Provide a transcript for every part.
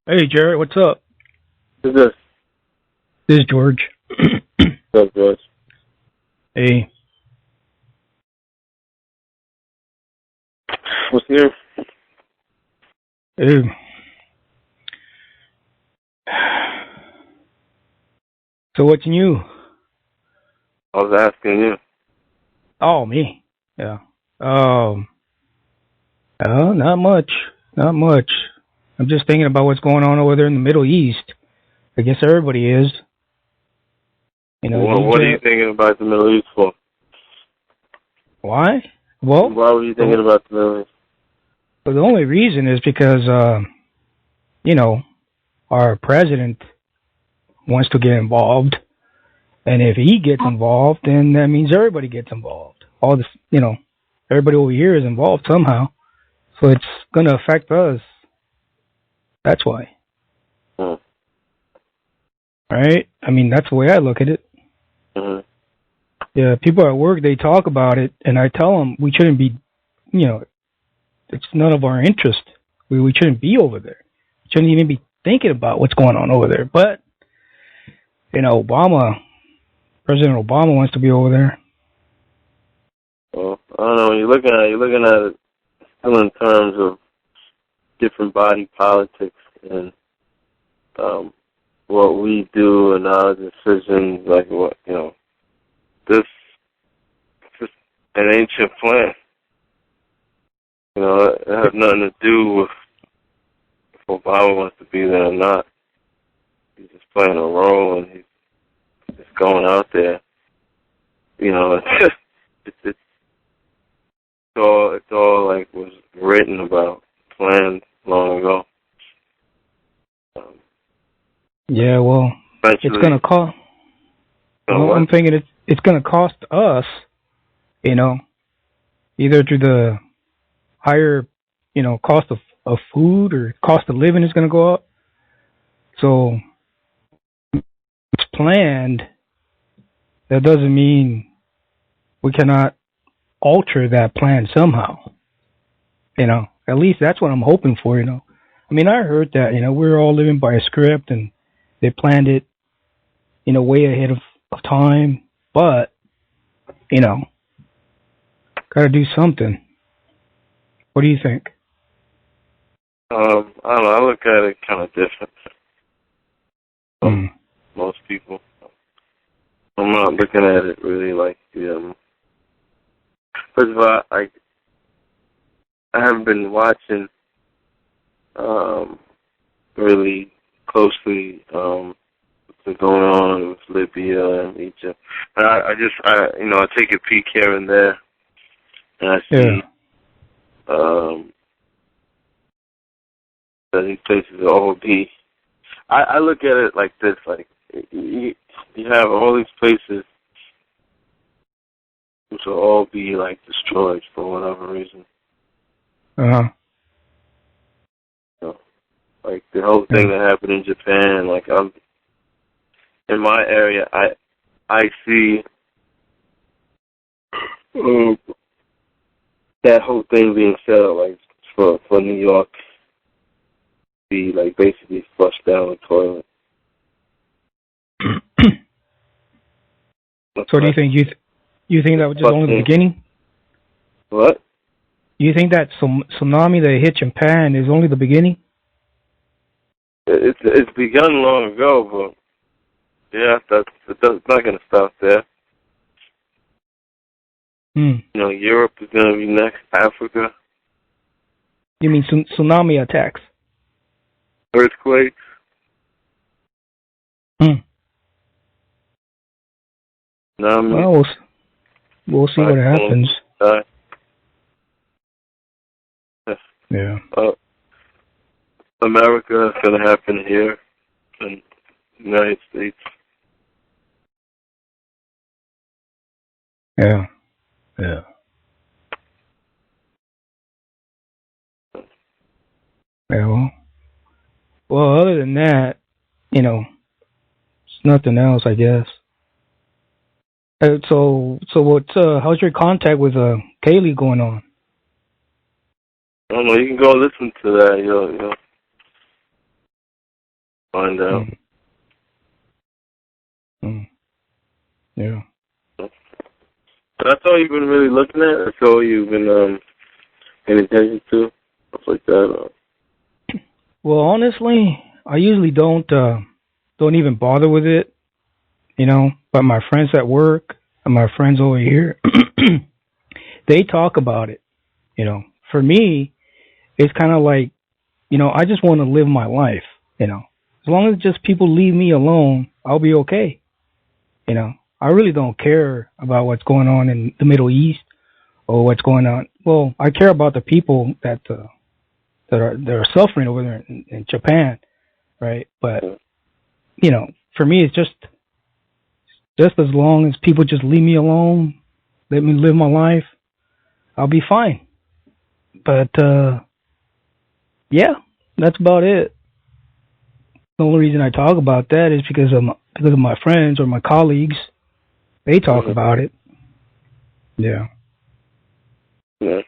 Hey, Jared, what's up? Who's this? This is George. What's up, George? Hey. What's new? Hey. So what's new? I was asking you. Oh, me. Yeah. Not much. Not much. I'm just thinking about what's going on over there in the Middle East. I guess everybody is. You know, Well, what are you thinking about the Middle East for? Why? Well, why were you thinking about the Middle East? Well, the only reason is because, our president wants to get involved. And if he gets involved, then that means everybody gets involved. All this, everybody over here is involved somehow. So it's going to affect us. That's why. Right? I mean, that's the way I look at it. Mm-hmm. Yeah, people at work, they talk about it, and I tell them we shouldn't be, it's none of our interest. We shouldn't be over there. We shouldn't even be thinking about what's going on over there. But, President Obama wants to be over there. Well, I don't know. You're looking at it still in terms of different body politics and what we do and our decisions. Like this is just an ancient plan. It has nothing to do with if Obama wants to be there or not. He's just playing a role and he's just going out there. It's all like was written about, planned long ago. Yeah, well, it's going to cost. Well, I'm thinking it's going to cost us, either through the higher, cost of food or cost of living is going to go up. So it's planned. That doesn't mean we cannot alter that plan somehow. At least that's what I'm hoping for. I mean, I heard that we're all living by a script and they planned it, way ahead of time. But got to do something. What do you think? I don't know. I look at it kind of different. Most people. I'm not looking at it really like first of all, I haven't been watching really closely what's been going on with Libya and Egypt. And I take a peek here and there, and I see that these places will all be. I look at it like this: like you have all these places which will all be like destroyed for whatever reason. Like the whole thing that happened in Japan. Like in my area, I see that whole thing being set up like for New York to be like basically flushed down the toilet. So do you think you think that was just only the beginning? What? You think that tsunami that hit Japan is only the beginning? It's begun long ago, but yeah, it's not going to stop there. Europe is going to be next. Africa. You mean tsunami attacks? Earthquakes. Well, we'll see what happens. Yeah. America is going to happen here in the United States. Yeah. Yeah, well, other than that, it's nothing else, I guess. So what's how's your contact with Kealey going on? I don't know. You can go listen to that. find out. Yeah. That's all you've been really looking at? That's all you've been paying attention to? Stuff like that? Well, honestly, I usually don't even bother with it, but my friends at work and my friends over here, they talk about it. For me, it's kind of like, I just want to live my life. As long as just people leave me alone, I'll be okay. I really don't care about what's going on in the Middle East or what's going on. Well, I care about the people that are suffering over there in Japan, right? But for me, it's just as long as people just leave me alone, let me live my life, I'll be fine. But yeah, that's about it. The only reason I talk about that is because of my friends or my colleagues. They talk about it. Yeah. Yeah.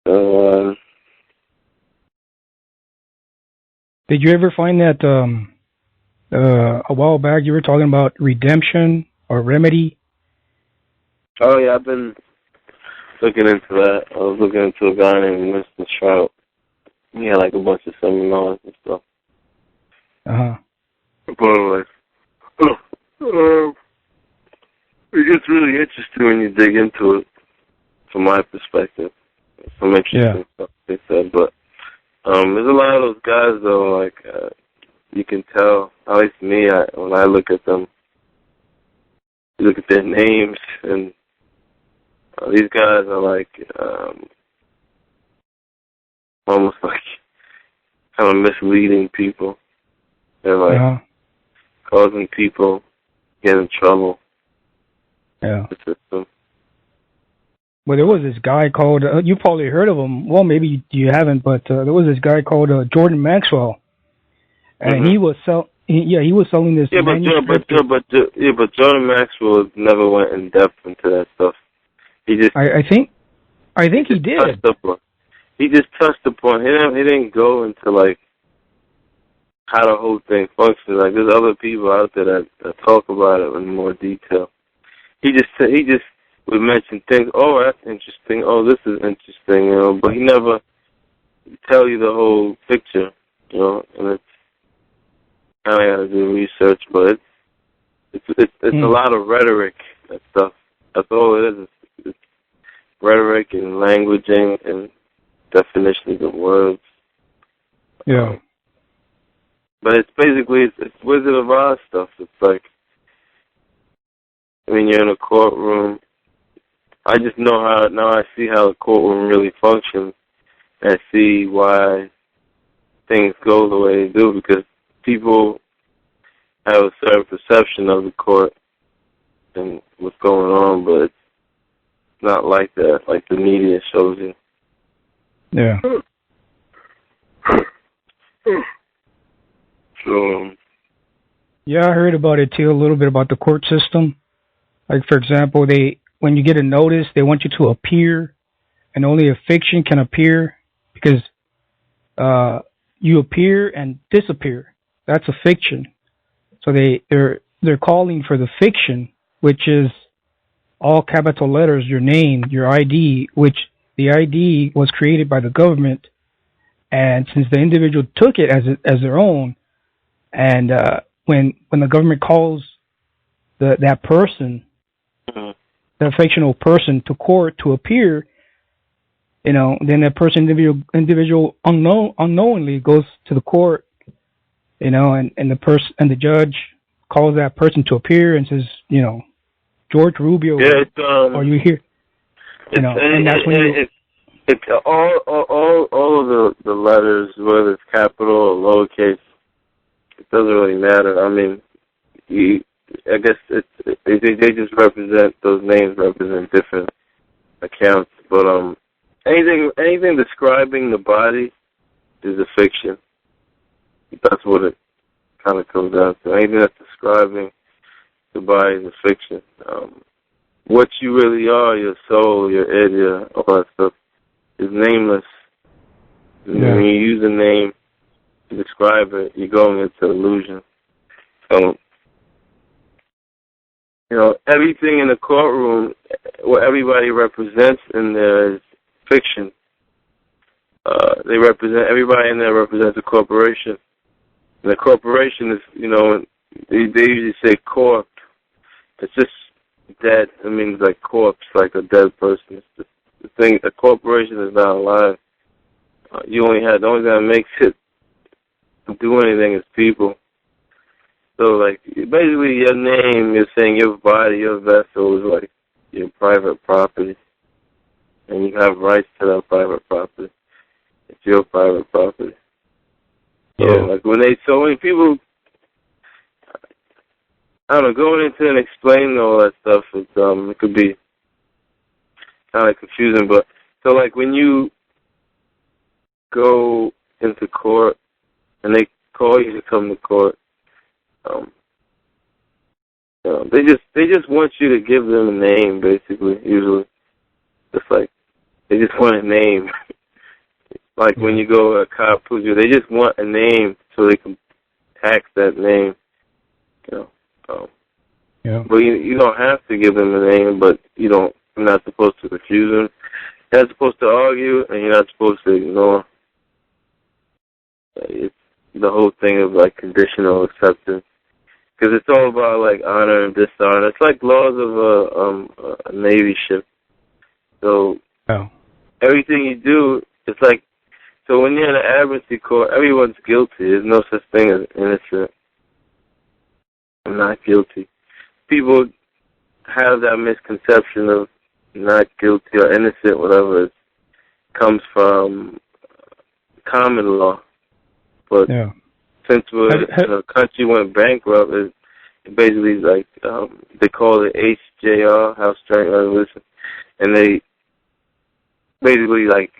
So, did you ever find that a while back you were talking about redemption or remedy? oh, yeah, I've been looking into that. I was looking into a guy named Mr. Trout. He had like a bunch of seminars and stuff. Uh-huh. But it gets really interesting when you dig into it, from my perspective. Some interesting stuff they said, but there's a lot of those guys though. Like you can tell, at least me, when I look at them, you look at their names, and these guys are like almost like kind of misleading people. They're like causing people get in trouble. Yeah. The system. Well, there was this guy called, you probably heard of him. Well, maybe you haven't, but there was this guy called Jordan Maxwell. And he was he was selling this manuscript. But Jordan Maxwell never went in depth into that stuff. He just I think he did. He just touched upon. He didn't go into like how the whole thing functions. Like there's other people out there that talk about it in more detail. He just would mention things. Oh, that's interesting. Oh, this is interesting. But he never tell you the whole picture. And it's kind of got to do research, but it's a lot of rhetoric and stuff. That's all it is. It's rhetoric and languaging and definitions of words. Yeah. But it's basically it's Wizard of Oz stuff. It's like when you're in a courtroom. I just know I see how the courtroom really functions, and I see why things go the way they do, because people have a certain perception of the court and what's going on, but it's not like that, like the media shows you. Yeah. So, yeah, I heard about it too, a little bit about the court system. Like, for example, when you get a notice, they want you to appear, and only a fiction can appear, because you appear and disappear. That's a fiction. So they're calling for the fiction, which is all capital letters, your name, your ID, which the ID was created by the government, and since the individual took it as their own, and when the government calls that person, that fictional person, to court to appear, then that person individual unknowingly goes to the court, and the judge calls that person to appear and says, George Rubio, are you here? And that's when it's all of the letters, whether it's capital or lowercase, it doesn't really matter. I mean, I guess they just represent, those names represent different accounts, but anything describing the body is a fiction. That's what it kind of comes down to. Anything that's describing the body is a fiction. What you really are, your soul, your id, all that stuff, is nameless. Yeah. When you use a name, describe it, you're going into illusion. So, everything in the courtroom, what everybody represents in there is fiction. Everybody in there represents a corporation. And the corporation is, they usually say corp. It's just dead. It means like corpse, like a dead person. It's the thing, a corporation is not alive. The only thing that makes it do anything is people. So, like, basically your name, you're saying your body, your vessel is like your private property. And you have rights to that private property. It's your private property. So, like, when people, I don't know, going into and explaining all that stuff, it could be kind of confusing. But, so, like, when you go into court and they call you to come to court, they just want you to give them a name, basically, usually. Just like, they just want a name. Like when you go a cop pulls you, they just want a name so they can tax that name. But you don't have to give them a name, but you're not supposed to refuse them. You're not supposed to argue, and you're not supposed to ignore. It's the whole thing of like conditional acceptance, because it's all about like honor and dishonor. It's like laws of a Navy ship. So everything you do, it's like, so when you're in an admiralty court, everyone's guilty. There's no such thing as innocent. I'm not guilty. People have that misconception of not guilty or innocent, whatever. It comes from common law. But since the country went bankrupt, it basically like they call it HJR, House Joint Resolution, and they basically like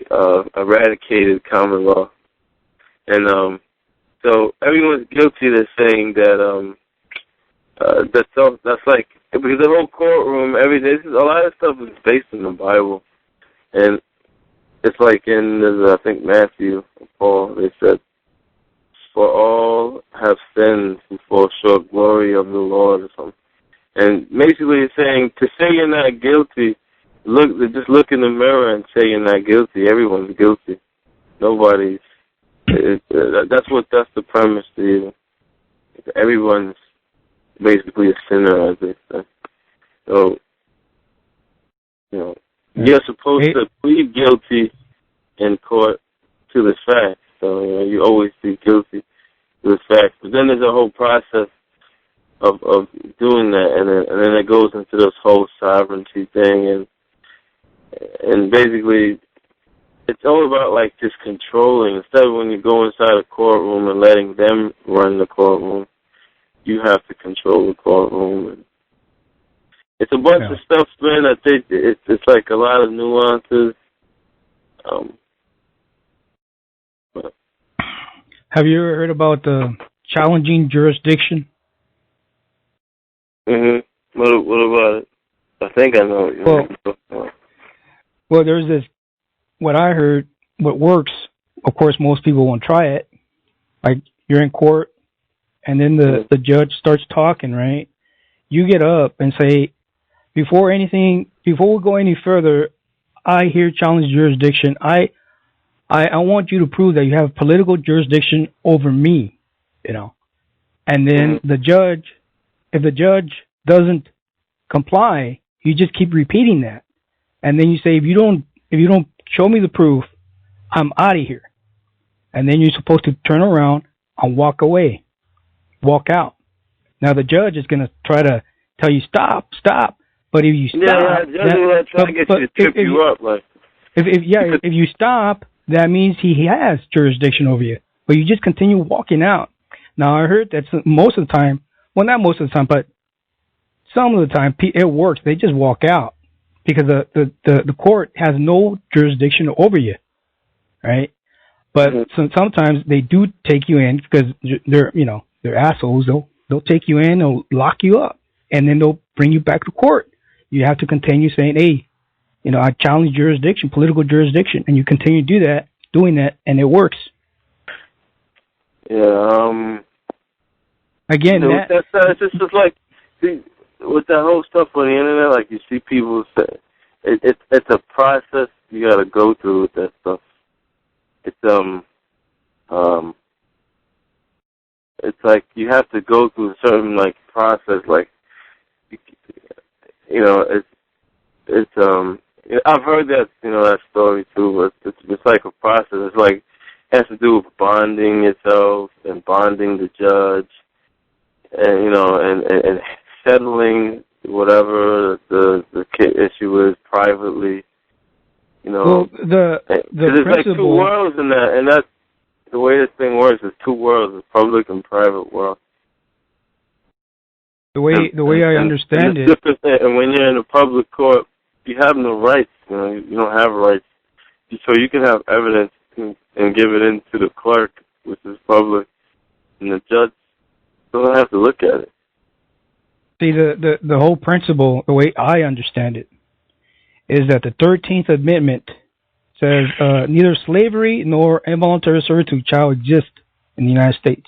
eradicated common law. And so everyone's guilty. They're saying that that's like, because the whole courtroom, everything, a lot of stuff is based in the Bible, and it's like in I think Matthew or Paul, they said, "For all have sinned who fall short glory of the Lord," or something. And basically it's saying to say you're not guilty, just look in the mirror and say you're not guilty. Everyone's guilty. Nobody's. That's the premise to you. Everyone's basically a sinner, as they say. So, you're supposed to plead guilty in court to the facts. So, you always be guilty to the facts. But then there's a whole process of doing that, and then it goes into this whole sovereignty thing, and basically it's all about like just controlling. Instead of when you go inside a courtroom and letting them run the courtroom, you have to control the courtroom. And it's a bunch of stuff, man. I think it's like a lot of nuances. Have you ever heard about the challenging jurisdiction? What about it? I think I know. Well, there's this. What I heard, what works. Of course, most people won't try it. Like you're in court, and then the judge starts talking. Right? You get up and say, before we go any further, I hear challenge jurisdiction. I want you to prove that you have political jurisdiction over me, And then the judge, if the judge doesn't comply, you just keep repeating that. And then you say, if you don't show me the proof, I'm out of here. And then you're supposed to turn around and walk away, walk out. Now the judge is going to try to tell you stop. But if you stop, if you stop, that means he has jurisdiction over you. But you just continue walking out. Now I heard that most of the time, well, not most of the time, but some of the time it works. They just walk out because the court has no jurisdiction over you, right? But sometimes they do take you in because they're assholes. They'll take you in, they'll lock you up, and then they'll bring you back to court. You have to continue saying, hey, I challenge jurisdiction, political jurisdiction, and you continue doing that, and it works. Yeah. Again, it's just like, see, with that whole stuff on the internet, like you see people say, it's a process you gotta go through with that stuff. It's like you have to go through a certain like process, like I've heard that that story too. But it's like a process. It's like it has to do with bonding yourself and bonding the judge, and and settling whatever the issue is privately. Well, the there's like two worlds in that, and that's the way this thing works. Is two worlds: the public and private world. The way I understand it, and when you're in a public court, you have no rights. You don't have rights. So you can have evidence and give it in to the clerk, which is public, and the judge doesn't have to look at it. See, the whole principle, the way I understand it, is that the 13th Amendment says neither slavery nor involuntary servitude shall exist in the United States.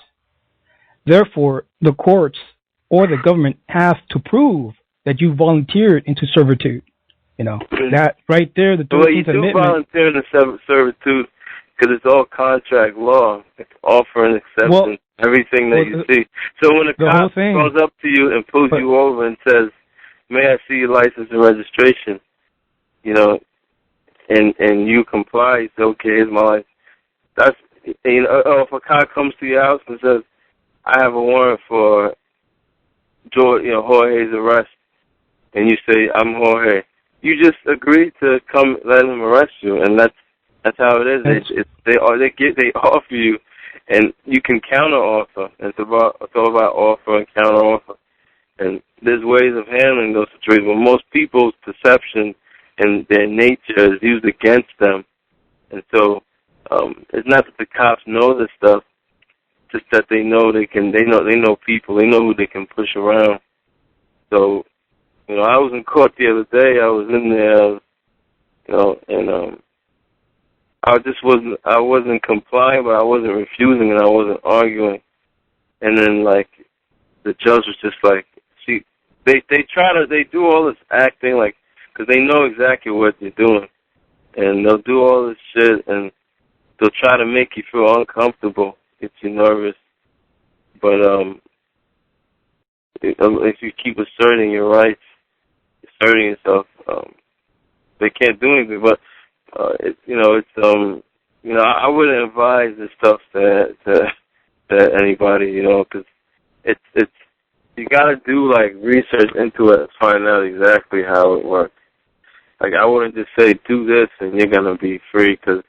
Therefore, the courts or the government have to prove that you volunteered into servitude. That right there, the 13th Amendment. Well, you do volunteer into servitude because it's all contract law. It's offer and acceptance, everything that you see. So when a cop goes up to you and pulls you over and says, "May I see your license and registration?" and you comply, you say, "Okay, here's my license." That's if a cop comes to your house and says, "I have a warrant for Jorge's arrest," and you say, "I'm Jorge," you just agree to come let him arrest you, and that's how it is. They offer you, and you can counter offer. It's all about offer and counter offer, and there's ways of handling those situations. But most people's perception and their nature is used against them, and so it's not that the cops know this stuff, just that they know they know people, they know who they can push around. So, I was in court the other day. I was in there, and I wasn't complying, but I wasn't refusing, and I wasn't arguing. And then, like, the judge was just like, they do all this acting, like, because they know exactly what they're doing, and they'll do all this shit, and they'll try to make you feel uncomfortable, get you nervous. But if you keep asserting your rights, asserting yourself, they can't do anything. But I wouldn't advise this stuff to anybody, because it's you gotta do like research into it, find out exactly how it works. Like I wouldn't just say do this and you're gonna be free, because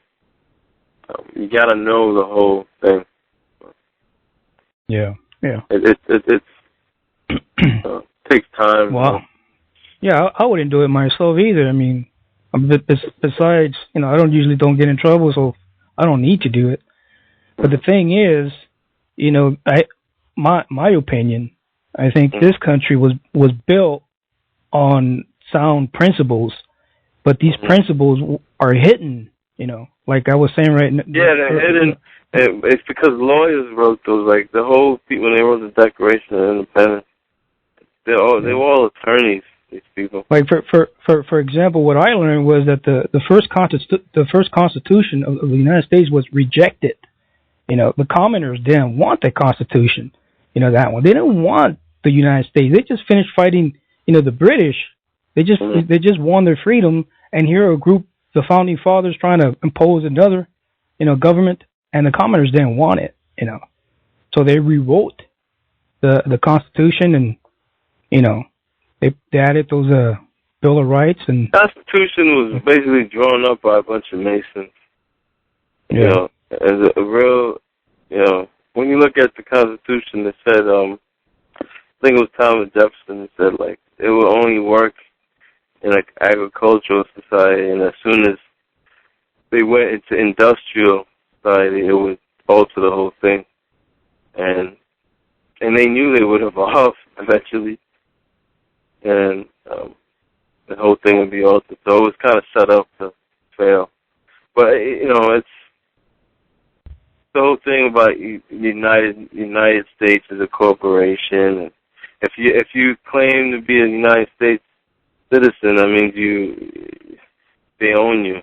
you gotta know the whole thing. Yeah. It takes time. Well, yeah, I wouldn't do it myself either. I mean, besides, I don't get in trouble, so I don't need to do it. But the thing is, my opinion, I think this country was built on sound principles, but these principles are hidden. Like I was saying right now. Yeah, they're hidden. It's because lawyers wrote those. Like the whole when they wrote the Declaration of Independence, they were all attorneys. These people. Like for example, what I learned was that the first Constitution of the United States was rejected. The commoners didn't want the Constitution. That one. They didn't want the United States. They just finished fighting. The British. They just won their freedom, and here a group, the founding fathers, trying to impose another, government, and the commoners didn't want it. So they rewrote the Constitution, and they added those Bill of Rights, and Constitution was basically drawn up by a bunch of Masons. As a real, when you look at the Constitution, it said, I think it was Thomas Jefferson that said, like, it will only work in an agricultural society, and as soon as they went into industrial society, it would alter the whole thing. And they knew they would evolve eventually, and the whole thing would be altered. So it was kind of set up to fail. But, the whole thing about United States as a corporation. If you claim to be a United States citizen, that means they own you,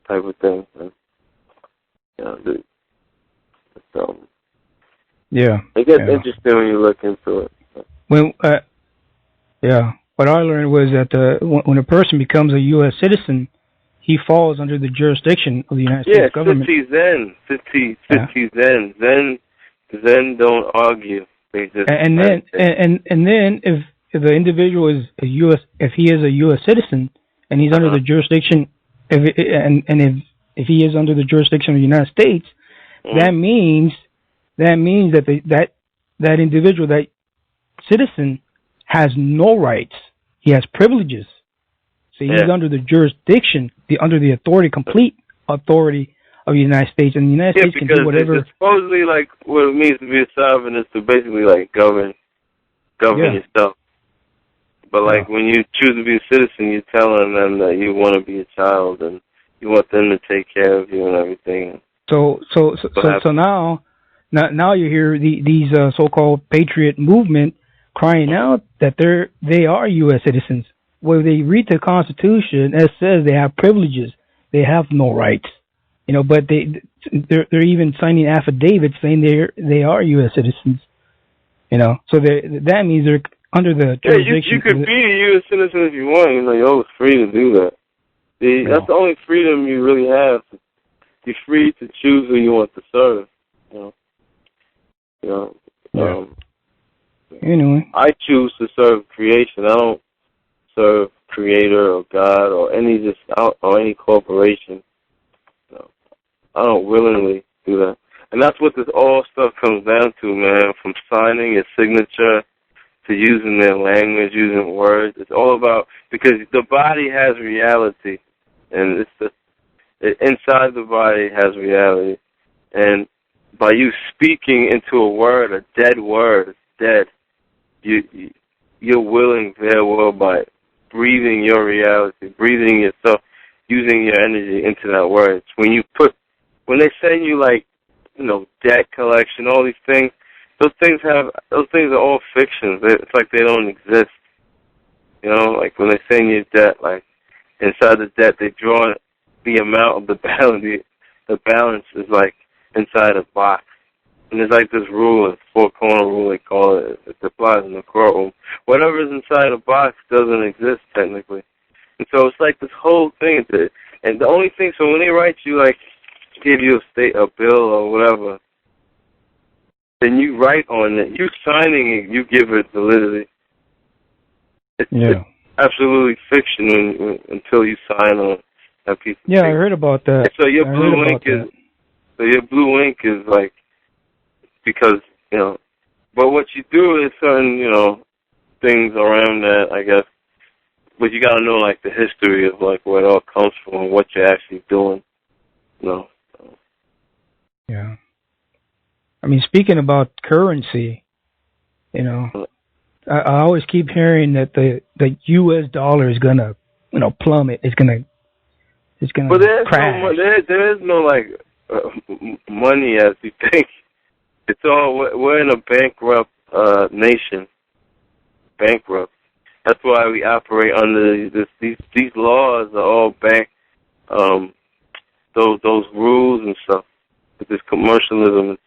type of thing. So yeah, it gets interesting when you look into it. When what I learned was that when a person becomes a U.S. citizen, he falls under the jurisdiction of the United States government. Zen don't argue. They just and then if the individual is if he is a U.S. citizen and he's under the jurisdiction, if he is under the jurisdiction of the United States, that means that individual, that citizen, has no rights. He has privileges. So he's under the jurisdiction, under the complete authority of the United States, and the United States can do whatever. It's supposedly, like, what it means to be a sovereign is to basically, like, govern yourself. But, like, when you choose to be a citizen, you're telling them that you want to be a child and you want them to take care of you and everything. So now you hear these so-called patriot movement crying out that they are U.S. citizens. Well, they read the Constitution, it says they have privileges, they have no rights. But they're even signing affidavits saying they are U.S. citizens. So that means they're under the jurisdiction. You could be a U.S. citizen if you want. You're always free to do that. That's the only freedom you really have. You're free to choose who you want to serve. Anyway, I choose to serve creation. I don't serve Creator or God or any corporation. I don't willingly do that. And that's what this all stuff comes down to, man. From signing your signature to using their language, using words. It's all about, because the body has reality, and inside the body has reality. And by you speaking into a word, a dead word, it's dead. You're willing their will by breathing your reality, breathing yourself, using your energy into that word. When they send you, like, debt collection, all these things, those things are all fictions. It's like they don't exist. Like when they send you debt, like inside the debt they draw the amount of the balance. The balance is like inside a box. And there's like this rule, it's four-corner rule they call it. It applies in the courtroom. Whatever is inside a box doesn't exist technically. And so it's like this whole thing. And the only thing, so when they write you, like, give you a bill or whatever, then you write on it. You signing it, you give it validity. It's absolutely fiction until you sign on that piece of paper. I heard about that. And so your blue ink is like, because, but what you do is certain, things around that, I guess. But you got to know, like, the history of, like, where it all comes from and what you're actually doing. Yeah. I mean, speaking about currency, I always keep hearing that the U.S. dollar is gonna, plummet. It's gonna crash. There is no like money as you think. It's all, we're in a bankrupt nation. Bankrupt. That's why we operate under these laws are all those rules and stuff. With this commercialism, it's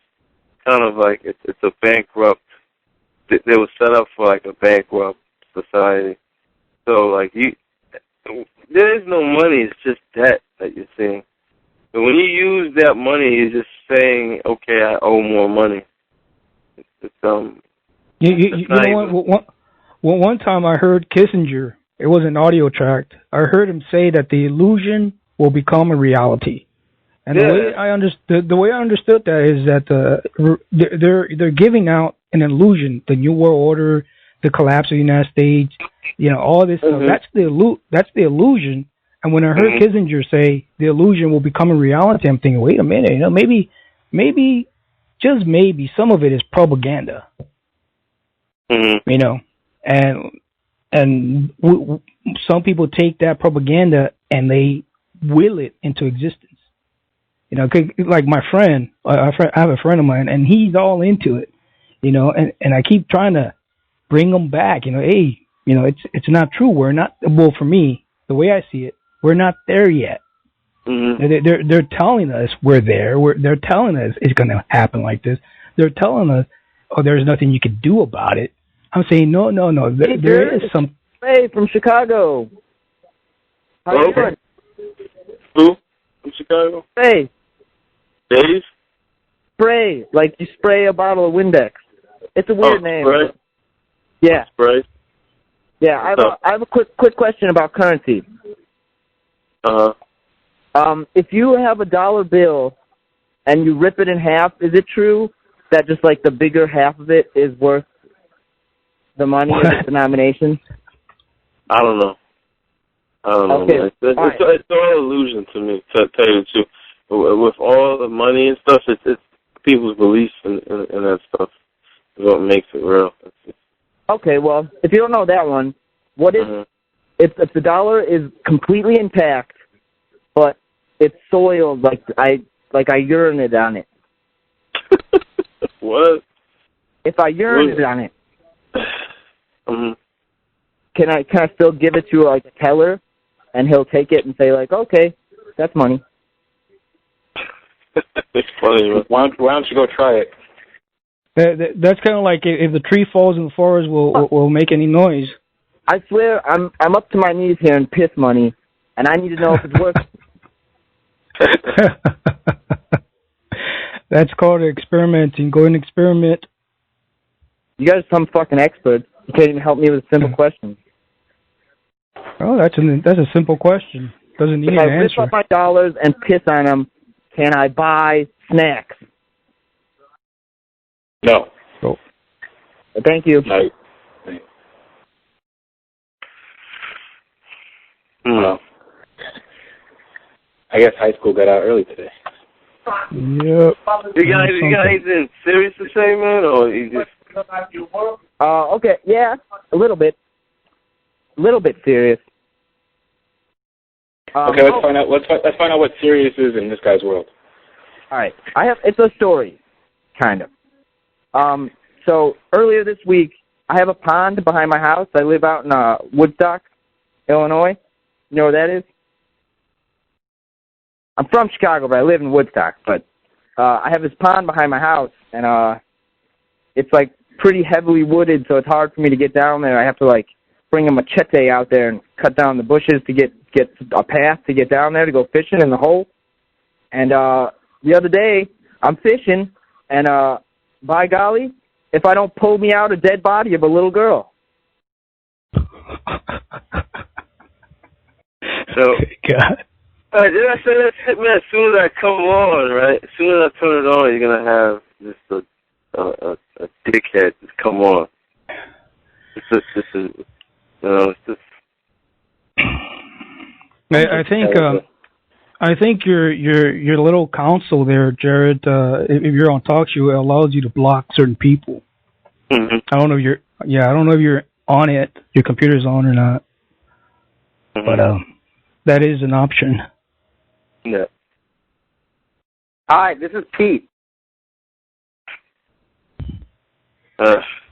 kind of like it's a bankrupt. They were set up for like a bankrupt society. So like there is no money. It's just debt that you're seeing. But when you use that money, you're just saying, okay, I owe more money. You know what? One time I heard Kissinger. It was an audio tract. I heard him say that the illusion will become a reality. And the way I understood that is that they're giving out an illusion, the New World Order, the collapse of the United States, all this stuff. That's the illusion. And when I heard Kissinger say the illusion will become a reality, I'm thinking, wait a minute, maybe, just maybe, some of it is propaganda. And some people take that propaganda and they will it into existence. You know, 'cause, like my friend, I have a friend of mine, and he's all into it. You know, and I keep trying to bring him back. You know, hey, you know, it's not true. We're not. Well, for me, the way I see it, we're not there yet. Mm-hmm. They're telling us we're there. They're telling us it's going to happen like this. They're telling us, oh, there's nothing you can do about it. I'm saying no. There is some. Hey, from Chicago. How you doing? Who? From Chicago? Hey. Dave? Spray, like you spray a bottle of Windex. It's a weird name. Spray? Yeah. Spray? Yeah, I have a quick question about currency. If you have a dollar bill and you rip it in half, is it true that just like the bigger half of it is worth the money of the denomination? I don't know. Okay. It's all illusion to me, to tell you the truth. With all the money and stuff, it's people's beliefs in that stuff is what makes it real. Okay, well, if you don't know that one, what if the dollar is completely intact, but it's soiled like I urinated on it? What? If I urinated on it, Mm-hmm. can I still give it to like a teller, and he'll take it and say like, okay, that's money. It's funny. Why don't you go try it? That's kind of like if the tree falls in the forest, will make any noise. I swear, I'm up to my knees here in piss money, and I need to know if it's worth. That's called experimenting. Go and experiment. You guys are some fucking experts. You can't even help me with a simple question. Oh, that's a simple question. Doesn't need an answer. If I rip up my dollars and piss on them, can I buy snacks? No. Oh. Thank you. No. Well, I guess high school got out early today. Yep. You got anything serious to say, man, or you just? Okay, yeah, a little bit serious. Okay, let's find out. Let's find out what serious is in this guy's world. All right, it's a story, kind of. So earlier this week, I have a pond behind my house. I live out in Woodstock, Illinois. You know where that is? I'm from Chicago, but I live in Woodstock. But I have this pond behind my house, and it's like pretty heavily wooded, so it's hard for me to get down there. I have to like bring a machete out there and cut down the bushes to get a path to get down there to go fishing in the hole. And the other day, I'm fishing, and by golly, if I don't pull me out a dead body of a little girl. So, God. Did I say that's it, man? As soon as I come on, right? As soon as I turn it on, you're gonna have just a dickhead just come on. It's just. I think your little counsel there, Jared. If you're on TalkShoe, it allows you to block certain people. Mm-hmm. I don't know if you're on it. Your computer's on or not. Mm-hmm. But that is an option. Yeah. Hi, this is Pete.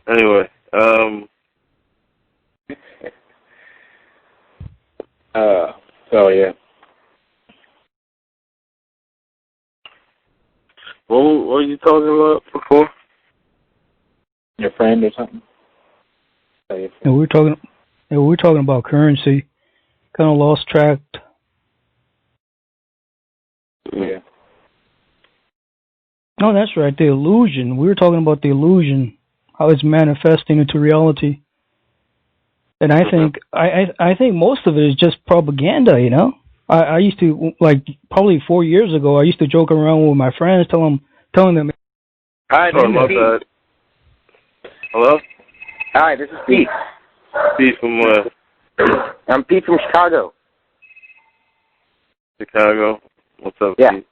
Anyway, So yeah. What were you talking about before? Your friend or something? Yeah, we were talking about currency. Kind of lost track. Yeah. No, that's right. The illusion. We were talking about the illusion, how it's manifesting into reality. And I think I think most of it is just propaganda. You know, I used to, like, probably 4 years ago, I used to joke around with my friends, telling them. Hi, this is Pete. Hello? Hi, this is Pete. Pete from where? I'm Pete from Chicago. Chicago. What's up, Yeah. Pete?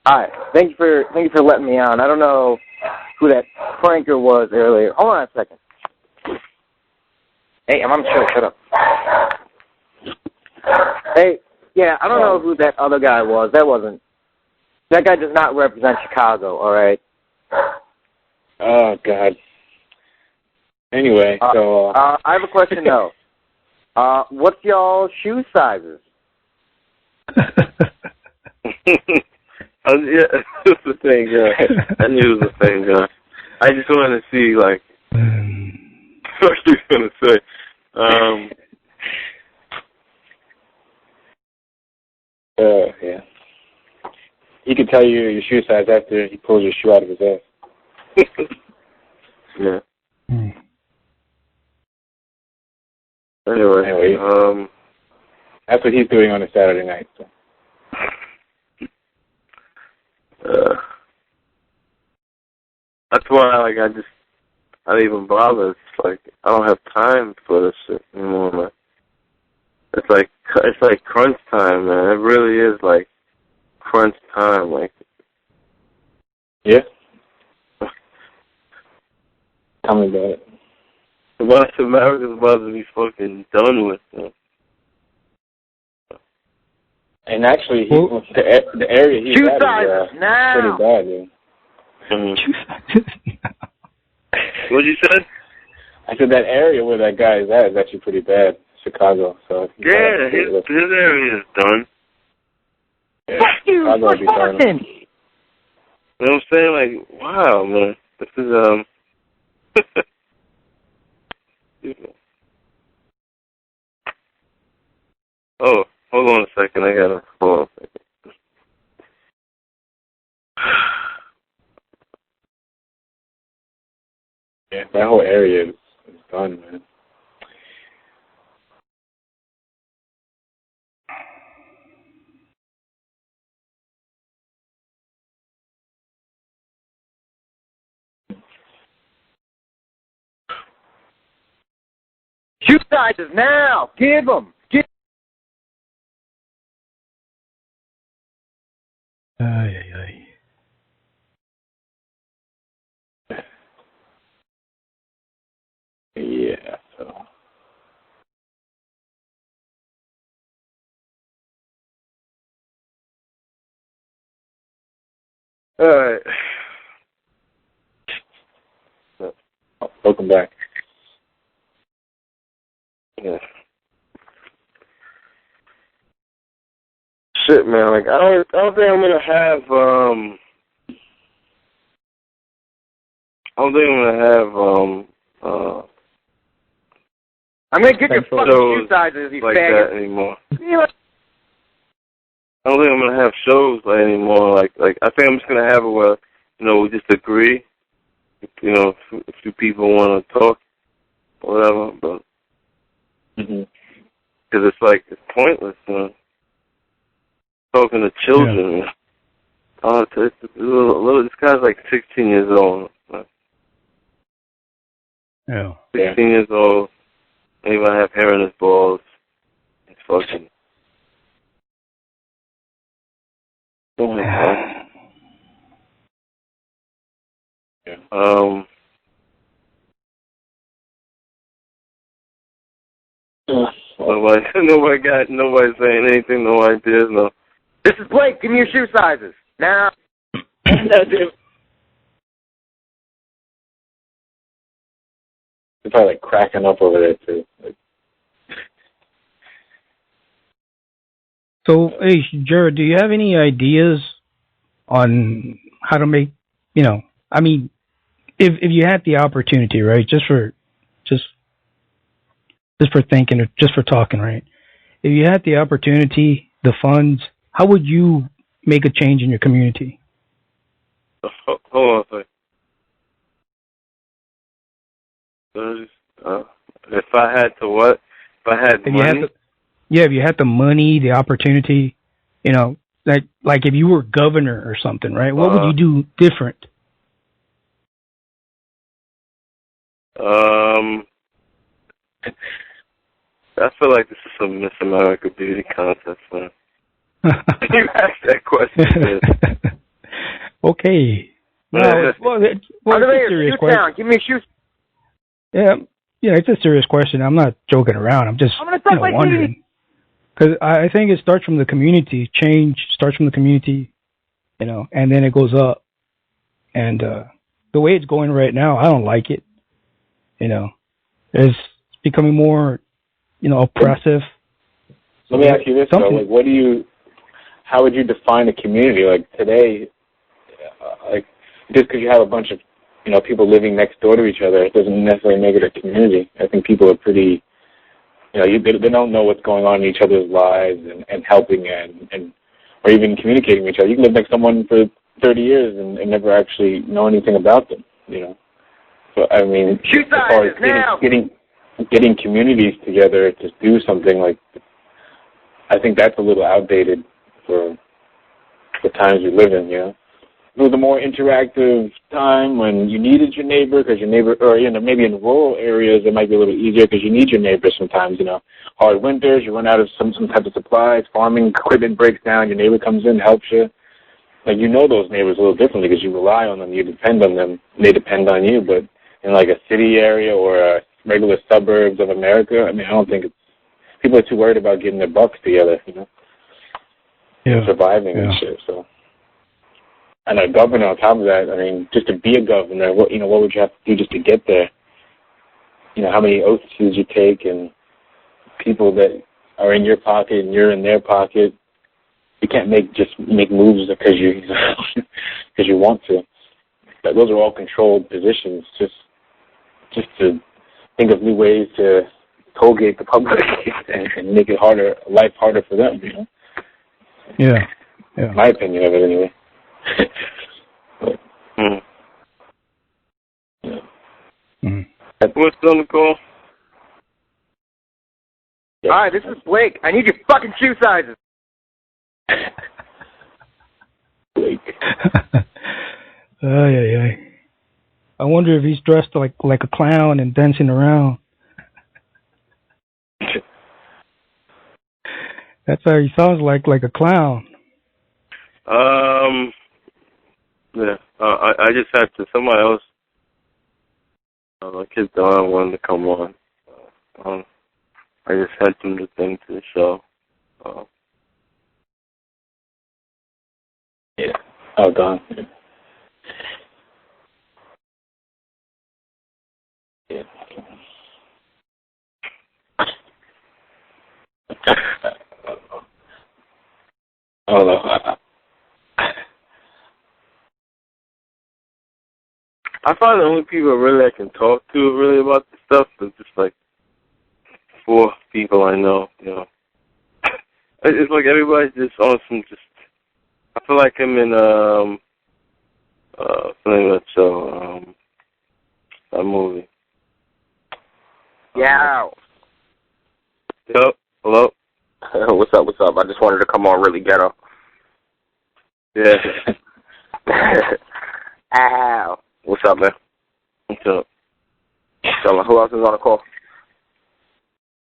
Hi. Thank you for letting me on. I don't know who that pranker was earlier. Hold on a second. Hey, I'm on the show. Shut up. Hey, yeah, I don't know who that other guy was. That wasn't That guy does not represent Chicago, all right? Oh, God. Anyway, so... I have a question, though. What's y'all shoe sizes? Yeah, it was the same guy. I knew it was the same guy. I just wanted to see, like, what you was going to say. Yeah. He could tell you your shoe size after he pulls your shoe out of his ass. Yeah. Hmm. Anyway, that's what he's doing on a Saturday night. So. That's why, like, I don't even bother. It's like, I don't have time for this shit anymore, man. It's like crunch time, man. It really is like crunch time, like. Yeah. Tell me about it. America's about to be fucking done with, man. And actually, the area he's shoe at sizes is now. pretty bad, dude. Shoe sizes now. What you said? I said that area where that guy is at is actually pretty bad, Chicago. So Yeah, his area is done. Yeah, Fuck you, Chicago Boston. You know what I'm saying? Like, wow, man. This is Oh, hold on a second. Hold on a second. Yeah, that whole area is done, man. Shoe sizes now. Give them. Ay, ay, ay. Yeah, so. All right. Oh, welcome back. Yeah. Shit, man. Like, I don't think I'm gonna have I'm going to get your fucking shoe shows sizes, you like faggot. that anymore. I don't think I'm gonna have shows like anymore. Like I think I'm just gonna have it where, you know, we just agree. You know, if two people want to talk, or whatever. But because it's pointless, you know, talking to children. Yeah. Oh, this guy's like 16 years old. Yeah. 16 years old. He might have hair in his balls. It's fucking. Oh my God. Yeah. Nobody's saying anything. No ideas. No. This is Blake. Give me your shoe sizes. Now. They're probably like cracking up over there too. Like, So, hey, Jared, do you have any ideas on how to make, you know, I mean, if you had the opportunity, right, just for thinking or just for talking, right? If you had the opportunity, the funds, how would you make a change in your community? Hold on a second. If I had to what? If I had money? If you had the money, the opportunity, you know, like if you were governor or something, right? What would you do different? I feel like this is some Miss America beauty contest, man. You asked that question. Okay. Well, it's a serious question. Give me a shoe. Yeah, it's a serious question. I'm not joking around. I'm just wondering. Because I think it starts from the community. Change starts from the community. you know, and then it goes up. And the way it's going right now, I don't like it. You know, it's becoming more, you know, oppressive. Let me ask you this though: like, how would you define a community? Like today, like just because you have a bunch of, you know, people living next door to each other, it doesn't necessarily make it a community. I think people are pretty, you know, they don't know what's going on in each other's lives and helping and or even communicating with each other. You can live next to someone for 30 years and never actually know anything about them, you know. So, I mean, as far as getting communities together to do something, like, I think that's a little outdated for the times we live in, you know. It was a more interactive time when you needed your neighbor because your neighbor, or, you know, maybe in rural areas it might be a little easier because you need your neighbor sometimes, you know. Hard winters, you run out of some type of supplies, farming equipment breaks down, your neighbor comes in, helps you. Like, you know those neighbors a little differently because you rely on them, you depend on them, and they depend on you. But in, like, a city area or regular suburbs of America, I mean, I don't think people are too worried about getting their bucks together, you know. Yeah. Surviving and shit, so. And a governor on top of that, I mean, just to be a governor, what would you have to do just to get there? You know, how many oaths did you take, and people that are in your pocket and you're in their pocket. You can't make moves because you want to. But those are all controlled positions. Just to think of new ways to tollgate the public and make it life harder for them, you know? Yeah. Yeah. My opinion of it, anyway. What's on the call? Yeah. Hi, this is Blake. I need your fucking shoe sizes. Blake. Ay. I wonder if he's dressed like a clown and dancing around. That's how he sounds like a clown. Yeah. I just had to. Somebody else. My kid Don wanted to come on. I just sent him the thing to the show. Yeah. Oh, Don. Yeah. Oh, no. I find the only people really I can talk to really about this stuff is just like 4 people I know, you know. It's like everybody's just on some I feel like I'm in that show, that movie. Yeah. Yep. Hello? What's up? I just wanted to come on really ghetto. Yeah. Ow. What's up, man? What's up? So, who else is on the call?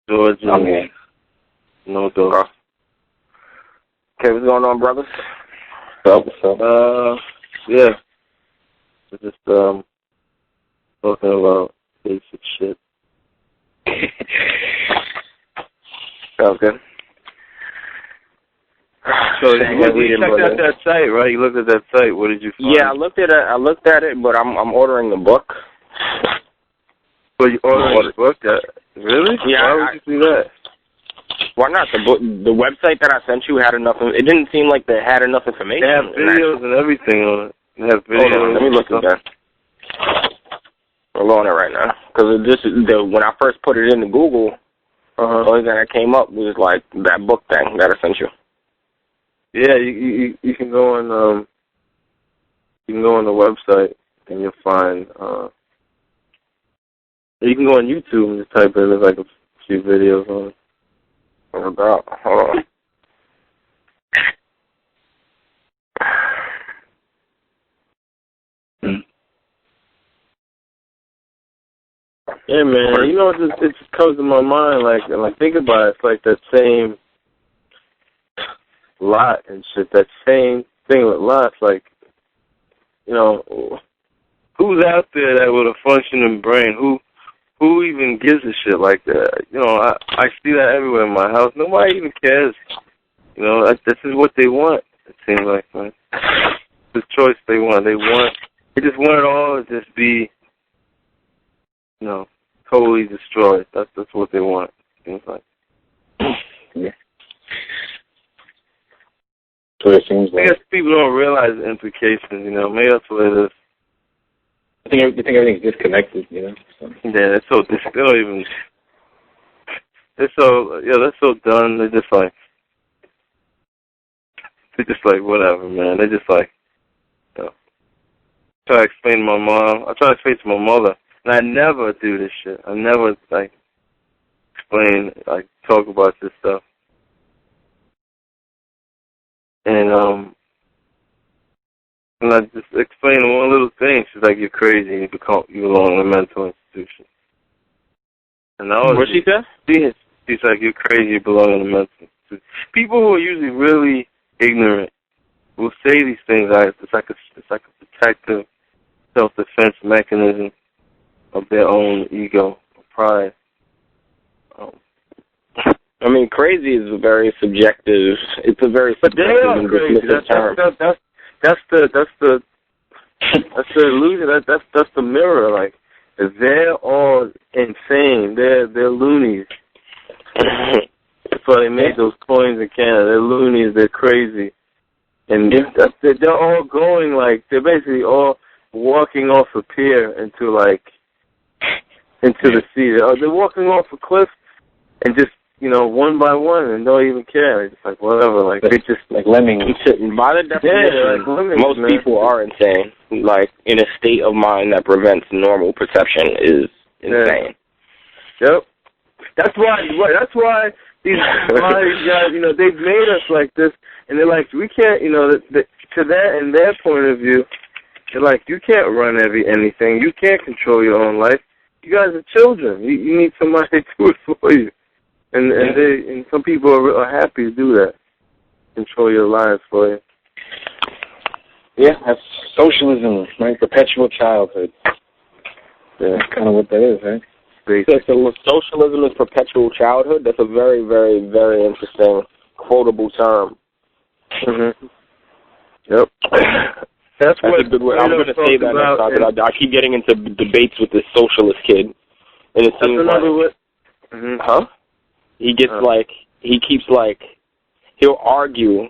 George and Okay. No Dog. Okay, what's going on, brothers? What's up? Yeah. We're just, talking about basic shit. Sounds good. So you checked out that site, right? You looked at that site. What did you find? Yeah, I looked at it, but I'm ordering the book. Well, you ordered the book? Really? Yeah. Why would you do that? Why not? The website that I sent you had enough. It didn't seem like they had enough information. They have videos and everything on it. They have videos. Hold on, let me look at that. We're on it right now because when I first put it into Google, the only thing that came up was like that book thing that I sent you. Yeah, you can go on the website and you'll find you can go on YouTube and just type in there's like a few videos on it. Oh God, hold on. Yeah, man. You know, it just comes to my mind, like, and I think about it, it's like that same lot and shit, that same thing with lots, like, you know, who's out there that with a functioning brain? Who even gives a shit like that? You know, I see that everywhere in my house. Nobody even cares. You know, this is what they want, it seems like, man. the choice they want. They just want it all to just be, totally destroyed. That's what they want. Seems like. Yeah. So it seems like. I guess people don't realize the implications. Maybe that's what it is. I think everything's disconnected. So. Yeah, they're so they don't even. They're so done. They're just like whatever, man. They're just like. Try to explain to my mom. I try to explain to my mother, and I never do this shit. I never explain, talk about this stuff. And I just explain one little thing. She's like, "You're crazy. You belong in a mental institution." And what she said? She's like, "You're crazy. You belong in a mental institution." People who are usually really ignorant will say these things. It's like a protective self-defense mechanism of their own ego, or pride. I mean, crazy is a very subjective. It's a very but they are crazy. That's the illusion. That's the mirror. Like they're all insane. They're loonies. That's why they made those coins in Canada. They're loonies. They're crazy, and they're all going they're basically all walking off a pier into the sea. They're walking off a cliff and just one by one and don't even care. It's just whatever. They just like lemmings. By the definition, lemmings, most people are insane. In a state of mind that prevents normal perception is insane. Yeah. Yep. That's why these guys, they've made us like this, and they're like, we can't, to that and their point of view, they're like, you can't run anything. You can't control your own life. You guys are children. You need somebody to do it for you. And some people are happy to do that. Control your lives for you. Yeah, that's socialism, right? Perpetual childhood. Yeah, that's kind of what that is, right? So socialism is perpetual childhood. That's a very, very, very interesting, quotable term. Mm-hmm. Yep. That's a good way. I'm going to say that next time. I keep getting into debates with this socialist kid, and it seems Huh? He gets he'll argue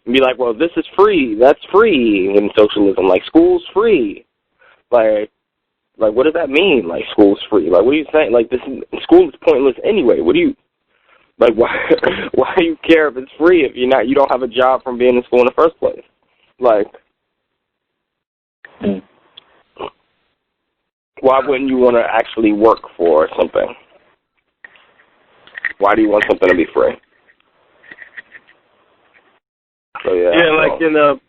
and be like, well, this is free. That's free in socialism. School's free. What does that mean? School's free. What are you saying? School is pointless anyway. What do you, why do you care if it's free if you don't have a job from being in school in the first place? Why wouldn't you want to actually work for something? Why do you want something to be free? So, in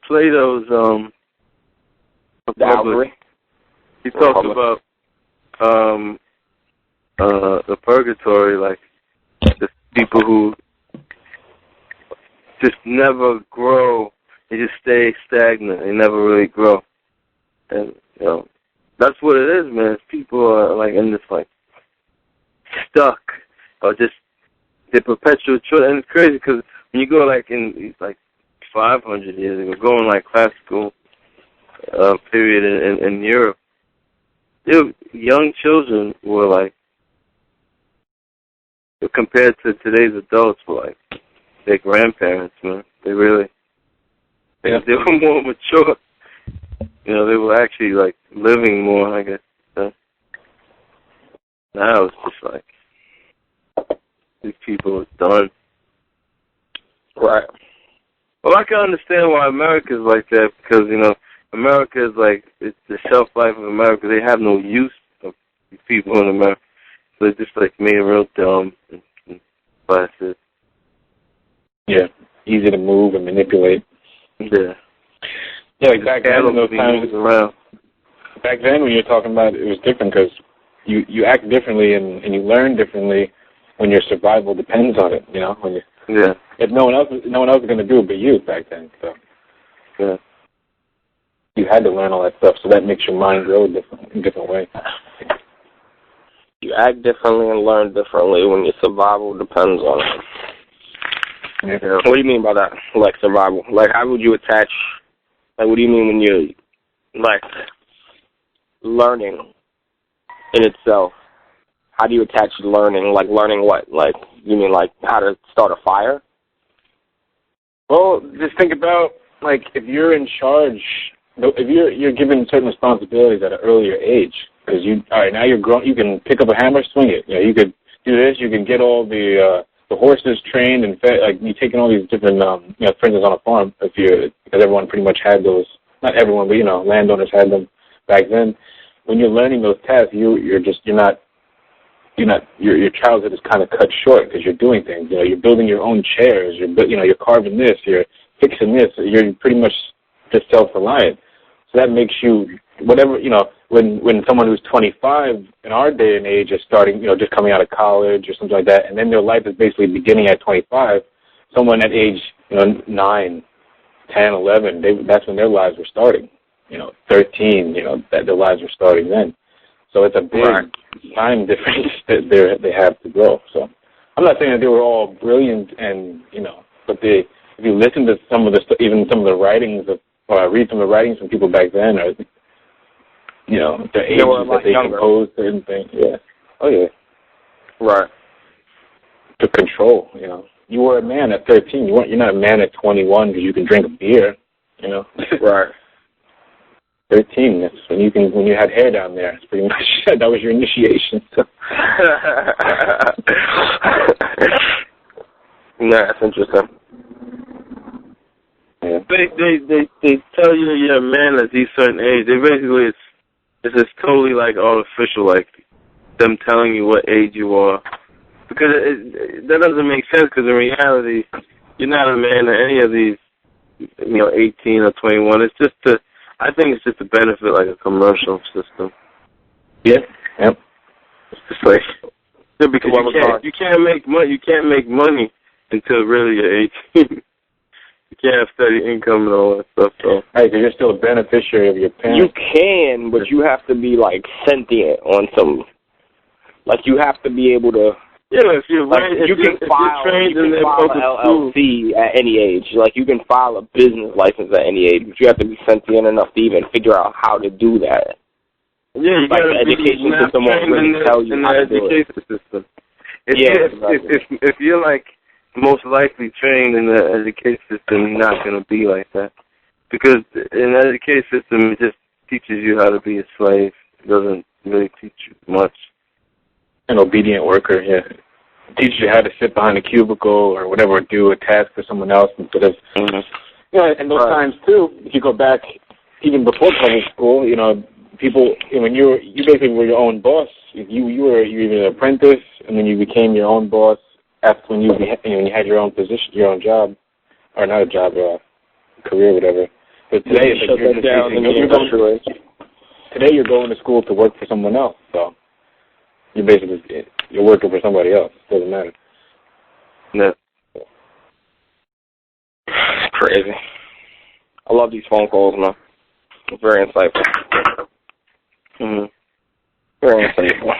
Plato's the Allegory. He talks about the purgatory, the people who just never grow. They just stay stagnant. They never really grow. And, that's what it is, man. People are, in this, stuck. Or just the perpetual children. And it's crazy because when you go, in 500 years ago, going, classical period in Europe, young children were, compared to today's adults, were, their grandparents, man. They really... They were more mature. They were actually living more, I guess. Now it's just these people are done. Right. Well, I can understand why America's like that because America is it's the shelf life of America. They have no use of these people in America, so they're just made real dumb and blasted. Yeah, easy to move and manipulate. Yeah. Yeah, back then in those times around. Back then when you're talking about it was different because you act differently and you learn differently when your survival depends on it. When if no one else is going to do it but you back then. So yeah, you had to learn all that stuff, so that makes your mind grow in a different way. You act differently and learn differently when your survival depends on it. Yeah. What do you mean by that? Survival? How would you attach Like, what do you mean when you're, like, learning in itself? How do you attach learning? Like, learning what? Like, you mean, like, how to start a fire? Well, just think about, like, if you're in charge, if you're given certain responsibilities at an earlier age, because all right, now you're grown, you can pick up a hammer, swing it. You know, you could do this, you can get all the horses trained and fed, like, you're taking all these different, for instance, on a farm, because everyone pretty much had those, not everyone, but, landowners had them back then. When you're learning those tasks, your childhood is kind of cut short because you're doing things. You're building your own chairs. You're carving this. You're fixing this. You're pretty much just self-reliant. So that makes you whatever. When someone who's 25 in our day and age is starting, just coming out of college or something like that, and then their life is basically beginning at 25. Someone at age 9, 10, 11, that's when their lives were starting. 13, that their lives were starting then. So it's a big time difference that they have to grow. So I'm not saying that they were all brilliant and, but if you listen to some of even some of the writings or read some of the writings from people back then, or, the ages that they composed certain things. Yeah. Oh, yeah. Right. To control, You were a man at 13. You're not a man at 21 because you can drink a beer, Right. 13, that's when you had hair down there. It's pretty much that was your initiation. So. Yeah, that's interesting. Yeah. They tell you you're a man at these certain age. They basically it's just totally like artificial, like them telling you what age you are, because that doesn't make sense. Because in reality, you're not a man at any of these, 18 or 21. It's just I think it's just a benefit, like a commercial system. Yeah. Yep. It's just like because you can't make money. You can't make money until really you're 18. You can't have steady income and all that stuff. So. Right, because you're still a beneficiary of your parents. You can, but you have to be like sentient on some. Like you have to be able to. Yeah, if you're like, you can file an LLC at any age. Like, you can file a business license at any age, but you have to be sentient enough to even figure out how to do that. Yeah, you like the education system won't really tell you how to do it. System. If you're like most likely trained in the education system, you're not going to be like that, because in the education system it just teaches you how to be a slave. It doesn't really teach you much. An obedient worker, yeah. Teach you how to sit behind a cubicle or whatever, do a task for someone else instead of, and those times too, if you go back even before public school, people, when you basically were your own boss. You were either an apprentice and then you became your own boss after when you had your own position, your own job, or not a job, career, whatever. But today, today you're going to school to work for someone else, so. You're working for somebody else. It doesn't matter. No. It's crazy. I love these phone calls, man. It's very insightful. Mm-hmm. Very insightful.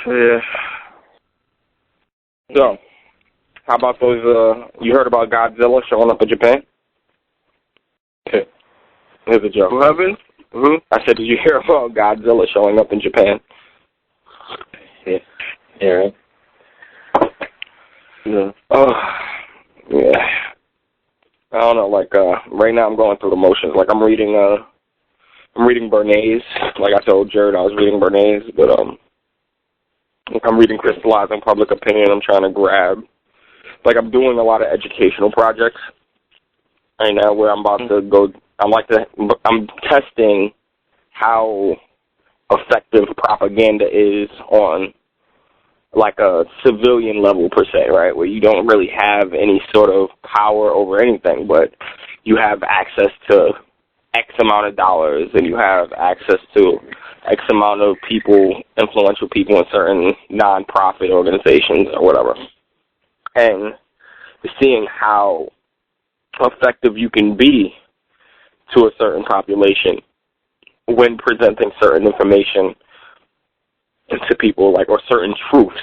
Yeah. So, how about those, you heard about Godzilla showing up in Japan? Okay. Here's a joke. What happened? Mm-hmm. I said, did you hear about Godzilla showing up in Japan? Yeah. Yeah, right. Yeah. Oh, yeah. I don't know, like, right now I'm going through the motions. Like, I'm reading Bernays. Like I told Jared, I was reading Bernays, but, I'm reading Crystallizing Public Opinion. I'm trying to grab, like, I'm doing a lot of educational projects right now where I'm about to go. I'm testing how effective propaganda is on, like, a civilian level, per se, right, where you don't really have any sort of power over anything, but you have access to X amount of dollars, and you have access to X amount of people, influential people in certain non-profit organizations or whatever. And seeing how effective you can be to a certain population when presenting certain information to people, like, or certain truths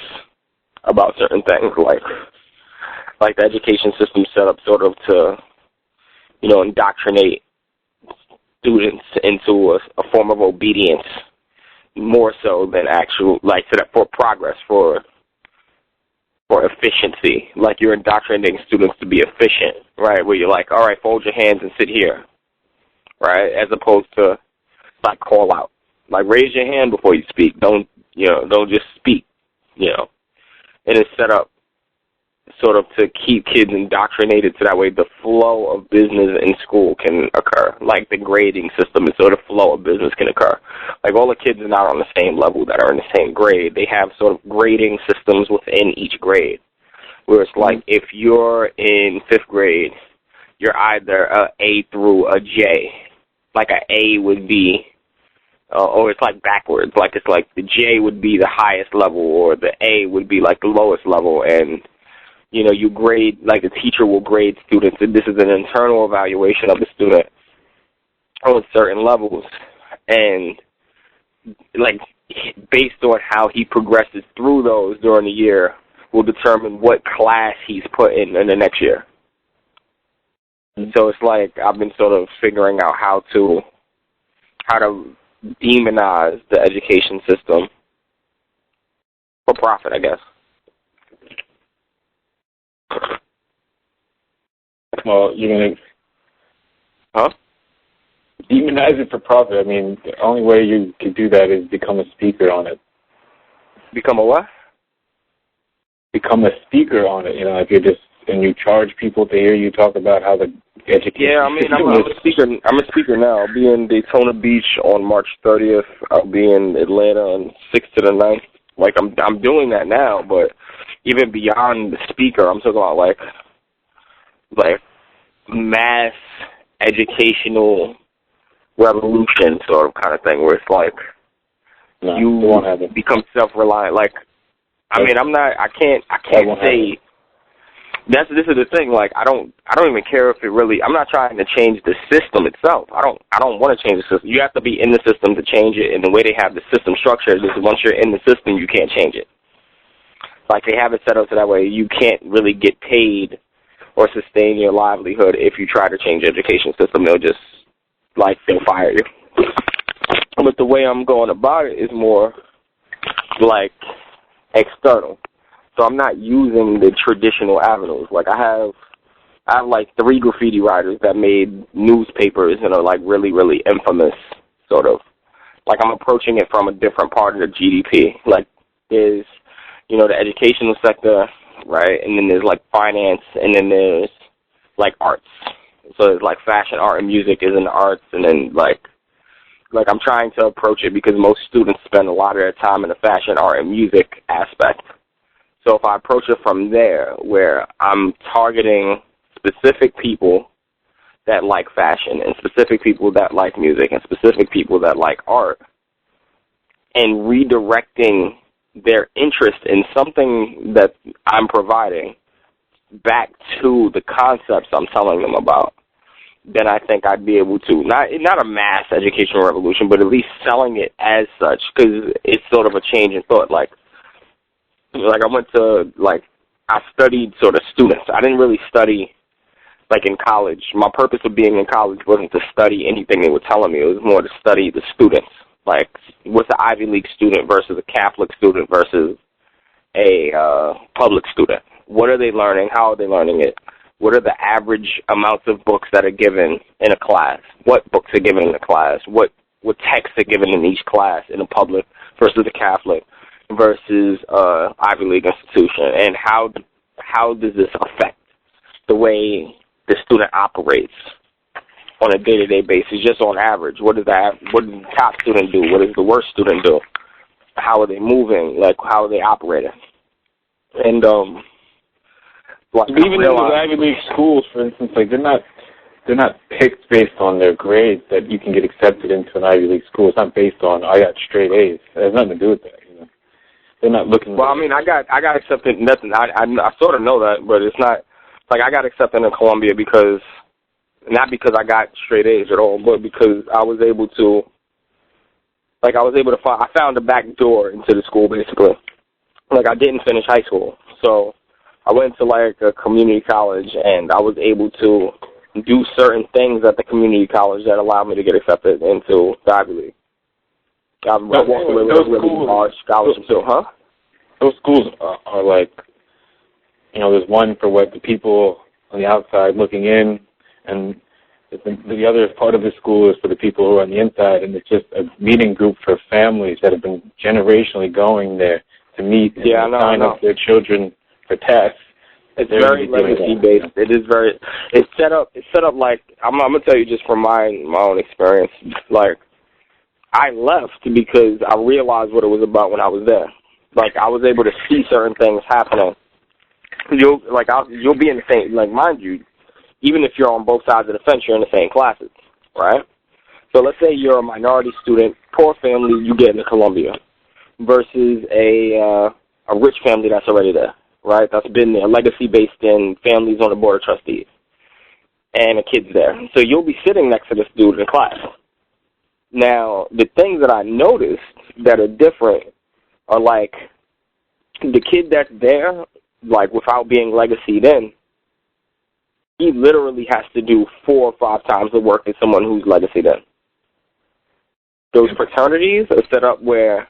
about certain things. Like, like the education system set up sort of to, you know, indoctrinate students into a form of obedience more so than actual, like, so that for progress, for efficiency. Like, you're indoctrinating students to be efficient, right? Where you're like, all right, fold your hands and sit here, right? As opposed to, like, call out. Like, raise your hand before you speak. Don't just speak, you know. And it's set up sort of to keep kids indoctrinated so that way the flow of business in school can occur. Like the grading system is sort of flow of business can occur. Like all the kids are not on the same level that are in the same grade. They have sort of grading systems within each grade. Where it's like if you're in 5th grade, you're either a A through a J. Like a A would be, or it's like backwards. Like it's like the J would be the highest level or the A would be like the lowest level. And you know, you grade, like the teacher will grade students, and this is an internal evaluation of the student on certain levels. And, like, based on how he progresses through those during the year will determine what class he's put in the next year. And so it's like I've been sort of figuring out how to demonize the education system for profit, I guess. Well, you're going to demonize it for profit. I mean, the only way you could do that is become a speaker on it. Become a what? Become a speaker on it. You know, if you're just, and you charge people to hear you talk about how the education. Yeah, I mean, I'm a speaker. I'm a speaker now. I'll be in Daytona Beach on March 30th. I'll be in Atlanta on 6th to the 9th. Like, I'm doing that now, but even beyond the speaker, I'm talking about, like mass educational revolution sort of kind of thing, where it's like you become self-reliant. Like, I mean, I can't say. This is the thing. Like, I don't even care if it really. I'm not trying to change the system itself. I don't want to change the system. You have to be in the system to change it. And the way they have the system structured is once you're in the system, you can't change it. Like, they have it set up so that way you can't really get paid or sustain your livelihood if you try to change the education system. They'll just, like, they'll fire you. But the way I'm going about it is more, like, external. So I'm not using the traditional avenues. Like, I have like 3 graffiti writers that made newspapers and are, like, really, really infamous, sort of. Like, I'm approaching it from a different part of the GDP. Like, there's, you know, the educational sector, right? And then there's, like, finance, and then there's, like, arts. So there's, like, fashion, art, and music is in the arts, and then, like I'm trying to approach it because most students spend a lot of their time in the fashion, art, and music aspect. So if I approach it from there, where I'm targeting specific people that like fashion and specific people that like music and specific people that like art, and redirecting their interest in something that I'm providing back to the concepts I'm telling them about, then I think I'd be able to, not a mass educational revolution, but at least selling it as such, because it's sort of a change in thought. Like I went to, like, I studied sort of students. I didn't really study, like, in college. My purpose of being in college wasn't to study anything they were telling me. It was more to study the students. Like, what's an Ivy League student versus a Catholic student versus a public student? What are they learning? How are they learning it? What are the average amounts of books that are given in a class? What books are given in a class? What texts are given in each class in a public versus a Catholic versus Ivy League institution? And how does this affect the way the student operates on a day-to-day basis, just on average? What does the top student do? What does the worst student do? How are they moving? Like, how are they operating? And like, even in the Ivy League schools, for instance, like they're not picked based on their grades that you can get accepted into an Ivy League school. It's not based on I got straight A's. It has nothing to do with that. You know, they're not looking. Well, I mean, I got accepted. Nothing. I sort of know that, but it's not like I got accepted in Columbia because not because I got straight A's at all, but because I was able to. Like, I found a back door into the school, basically. Like, I didn't finish high school, so I went to like a community college, and I was able to do certain things at the community college that allowed me to get accepted into the Ivy League. I walked away with a really large scholarship too, huh? Those schools are like, you know, there's one for what the people on the outside looking in, and the other part of the school is for the people who are on the inside, and it's just a meeting group for families that have been generationally going there to meet and sign up their children for tests. It's very legacy based. It's set up like I'm gonna tell you just from my own experience. Like, I left because I realized what it was about when I was there. Like, I was able to see certain things happening. You'll be in the same, like, mind you, even if you're on both sides of the fence, you're in the same classes, right? So let's say you're a minority student, poor family, you get into Columbia, versus a rich family that's already there, right? That's been there, legacy-based in families on the board of trustees, and a kid's there. So you'll be sitting next to this dude in class. Now, the things that I noticed that are different are, like, the kid that's there, like, without being legacied in, he literally has to do 4 or 5 times the work as someone who's legacied in. Those fraternities are set up where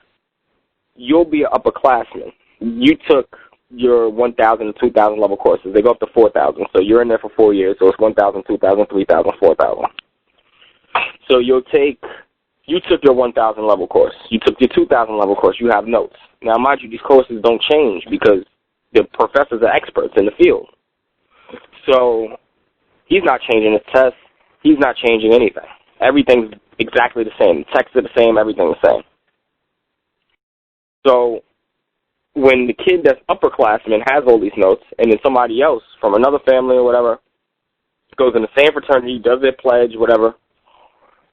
you'll be an upperclassman. You took your 1,000 and 2,000 level courses. They go up to 4,000. So you're in there for 4 years. So it's 1,000, 2,000, 3,000, 4,000. So you took your 1,000 level course. You took your 2,000 level course. You have notes. Now, mind you, these courses don't change because the professors are experts in the field. So he's not changing his tests. He's not changing anything. Everything's exactly the same. The texts are the same. Everything's the same. So when the kid that's upperclassman has all these notes, and then somebody else from another family or whatever goes in the same fraternity, does their pledge, whatever,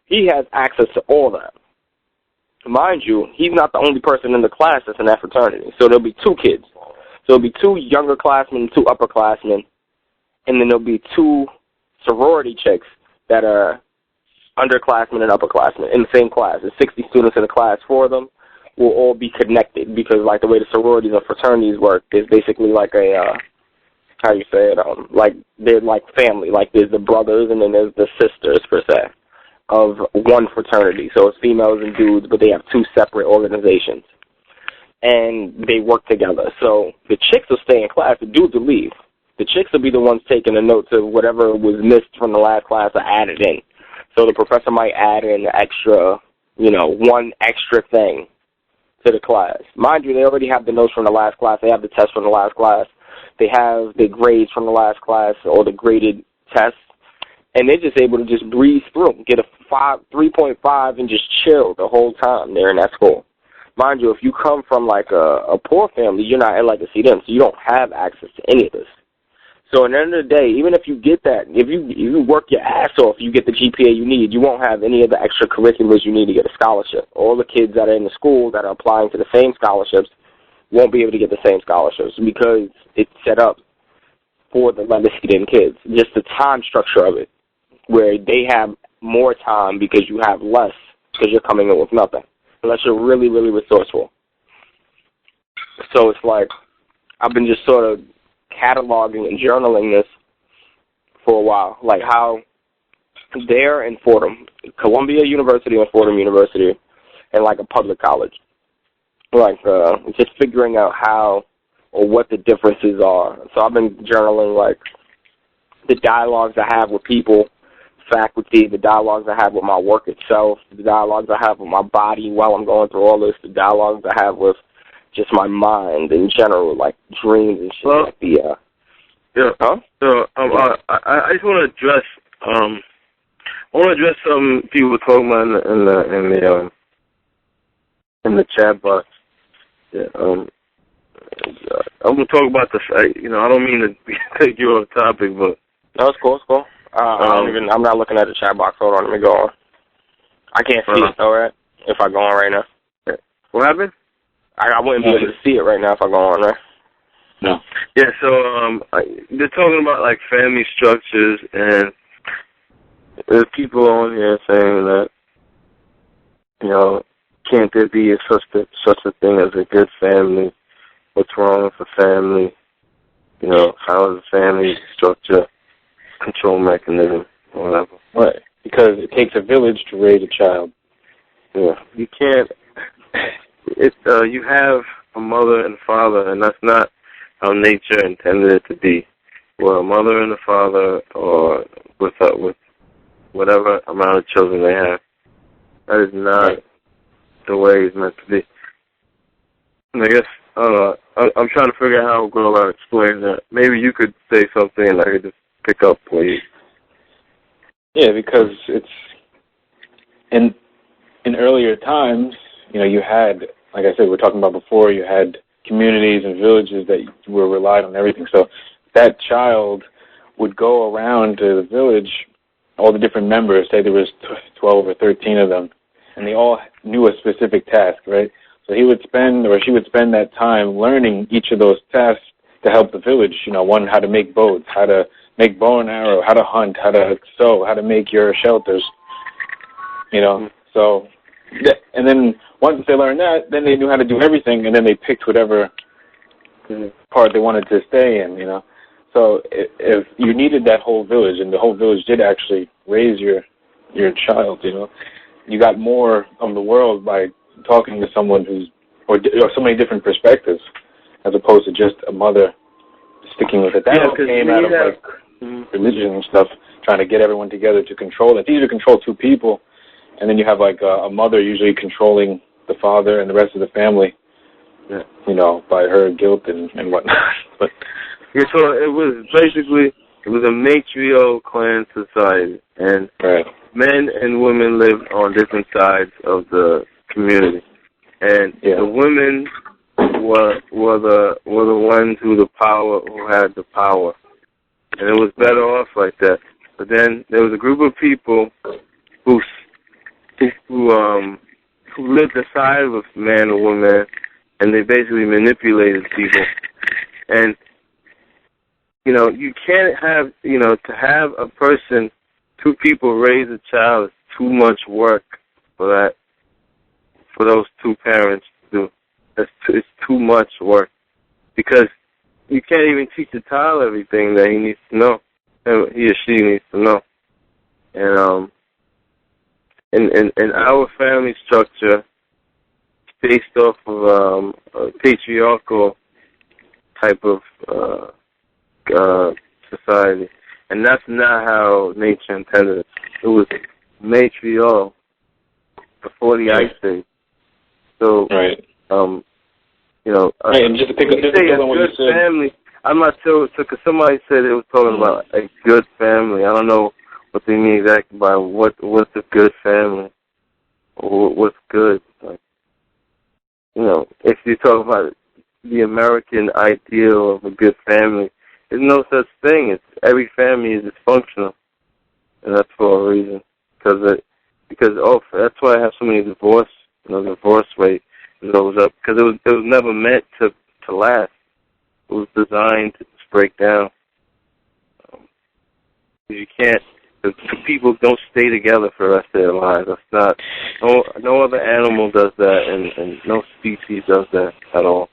he has access to all that. Mind you, he's not the only person in the class that's in that fraternity. So there'll be 2 kids. So there'll be 2 younger classmen and 2 upperclassmen, and then there'll be 2 sorority chicks that are underclassmen and upperclassmen in the same class. There's 60 students in the class. 4 of them will all be connected because, like, the way the sororities and fraternities work is basically like a, how you say it, like, they're like family. Like, there's the brothers and then there's the sisters, per se, of one fraternity. So it's females and dudes, but they have 2 separate organizations. And they work together. So the chicks will stay in class, the dudes will leave. The chicks will be the ones taking the notes of whatever was missed from the last class or added in. So the professor might add in extra, 1 extra thing to the class. Mind you, they already have the notes from the last class. They have the tests from the last class. They have the grades from the last class or the graded tests. And they're just able to just breeze through, get a 3.5 and just chill the whole time they're in that school. Mind you, if you come from like a poor family, you're not in legacy them, so you don't have access to any of this. So at the end of the day, even if you get that, if you work your ass off, you get the GPA you need, you won't have any of the extracurriculars you need to get a scholarship. All the kids that are in the school that are applying to the same scholarships won't be able to get the same scholarships because it's set up for the legacy-in kids. Just the time structure of it, where they have more time because you have less because you're coming in with nothing, unless you're really, really resourceful. So it's like I've been just sort of cataloging and journaling this for a while, like how there in Fordham, Columbia University and Fordham University, and like a public college, like just figuring out how or what the differences are. So I've been journaling like the dialogues I have with people, faculty, the dialogues I have with my work itself, the dialogues I have with my body while I'm going through all this, the dialogues I have with just my mind in general, like dreams and shit like the, yeah. Huh? So, I just want to address some people were talking about in the chat box. Yeah, I'm gonna talk about the fact. I don't mean to take you off topic, but no, it's cool. It's cool. I'm not looking at the chat box. Hold on, let me go on. I can't see it. All right, if I go on right now. What happened? I wouldn't be able to see it right now if I go on there. No. Yeah, so they're talking about like family structures, and there's people on here saying that, can't there be such a thing as a good family? What's wrong with a family? how is the family structure, control mechanism, or whatever. Right, because it takes a village to raise a child. Yeah, you can't. You have a mother and father, and that's not how nature intended it to be. Well, a mother and a father, or with whatever amount of children they have. That is not the way it's meant to be. And I guess, I don't know, I'm trying to figure out how to go about explaining that. Maybe you could say something and I could just pick up, please. Yeah, because it's, in earlier times, you had, like I said, we were talking about before, you had communities and villages that were relied on everything. So that child would go around to the village, all the different members, say there was 12 or 13 of them, and they all knew a specific task, right? So he would spend, or she would spend that time learning each of those tasks to help the village, one, how to make boats, how to make bow and arrow, how to hunt, how to sew, how to make your shelters, So, and then once they learned that, then they knew how to do everything, and then they picked whatever part they wanted to stay in, So if you needed that whole village, and the whole village did actually raise your child, you got more of the world by talking to someone who's, or so many different perspectives, as opposed to just a mother sticking with it. That all came out of religion and stuff, trying to get everyone together to control it. It's easier to control two people, and then you have a mother usually controlling the father and the rest of the family, by her guilt and whatnot. But so it was basically a matriarchal clan society, and men and women lived on different sides of the community, and the women were the ones who had the power, and it was better off like that. But then there was a group of people who lived aside of a man or woman, and they basically manipulated people. And you can't have to have a person, two people raise a child is too much work for those two parents to do. It's too much work, because you can't even teach a child everything that he needs to know, he or she needs to know. And in our family structure, it's based off of a patriarchal type of society, and that's not how nature intended it. It was matriarchal before the Ice Age. So, and just to pick up on what you said, family, I'm not sure, because somebody said it was talking about a good family. I don't know what they mean exactly by what's a good family, or what's good. If you talk about the American ideal of a good family, there's no such thing. Every family is dysfunctional, and that's for a reason. That's why I have so many divorce. The divorce rate goes up, because it was never meant to last. It was designed to just break down. You can't. The two people don't stay together for the rest of their lives. That's not. No other animal does that, and no species does that at all.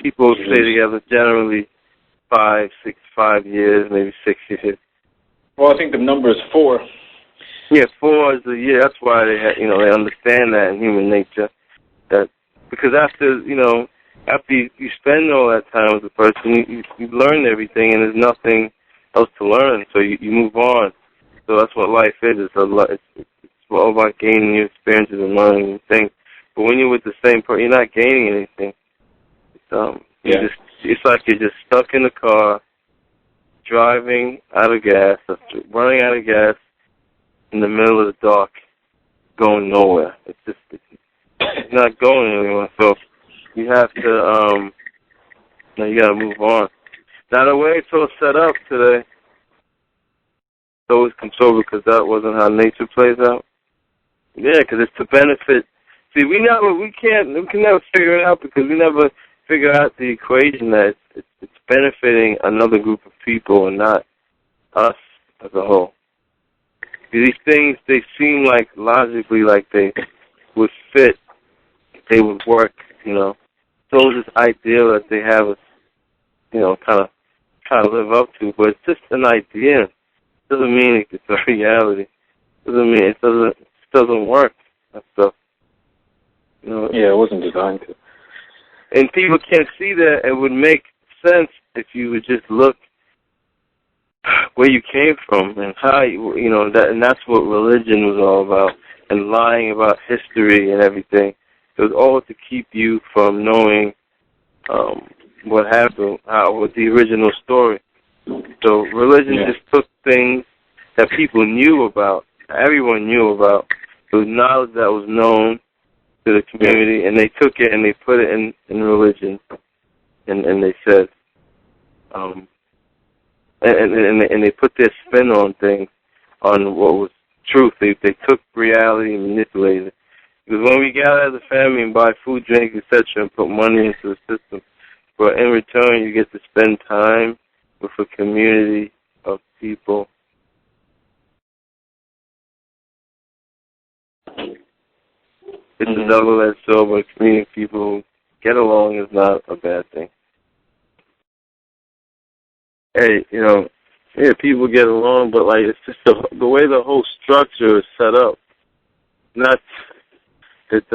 People stay together generally 5 years, maybe 6 years. Well, I think the number is 4. Yeah, 4 is the year. That's why they understand that in human nature. That because after you spend all that time with the person, you learn everything, and there's nothing else to learn. So you move on. So that's what life is. It's all about gaining new experiences and learning new things. But when you're with the same person, you're not gaining anything. It's like you're just stuck in the car, driving out of gas, running out of gas in the middle of the dark, going nowhere. It's not going anywhere. So you have to, you got to move on. Now the way it's all set up today, it's always controlled, because that wasn't how nature plays out. Yeah, because it's to benefit. See, we can never figure it out, because we never figure out the equation that it's benefiting another group of people and not us as a whole. These things, they seem like logically like they would fit, they would work, shows this ideal that they have us, kind of trying to live up to, but it's just an idea. It doesn't mean it's a reality. It doesn't mean it doesn't work. That stuff. Yeah, it wasn't designed to. And people can't see that. It would make sense if you would just look where you came from and how and that's what religion was all about, and lying about history and everything. It was all to keep you from knowing what happened, with the original story. So religion just took things that people knew about, everyone knew about. It was knowledge that was known to the community, and they took it and they put it in religion, and they said, and they put their spin on things, on what was truth. They took reality and manipulated it. Because when we gather as a family and buy food, drink, etc., and put money into the system, but in return you get to spend time with a community of people. It's a double-edged sword, but community of people who get along is not a bad thing. Hey, people get along, but like it's just the way the whole structure is set up. It's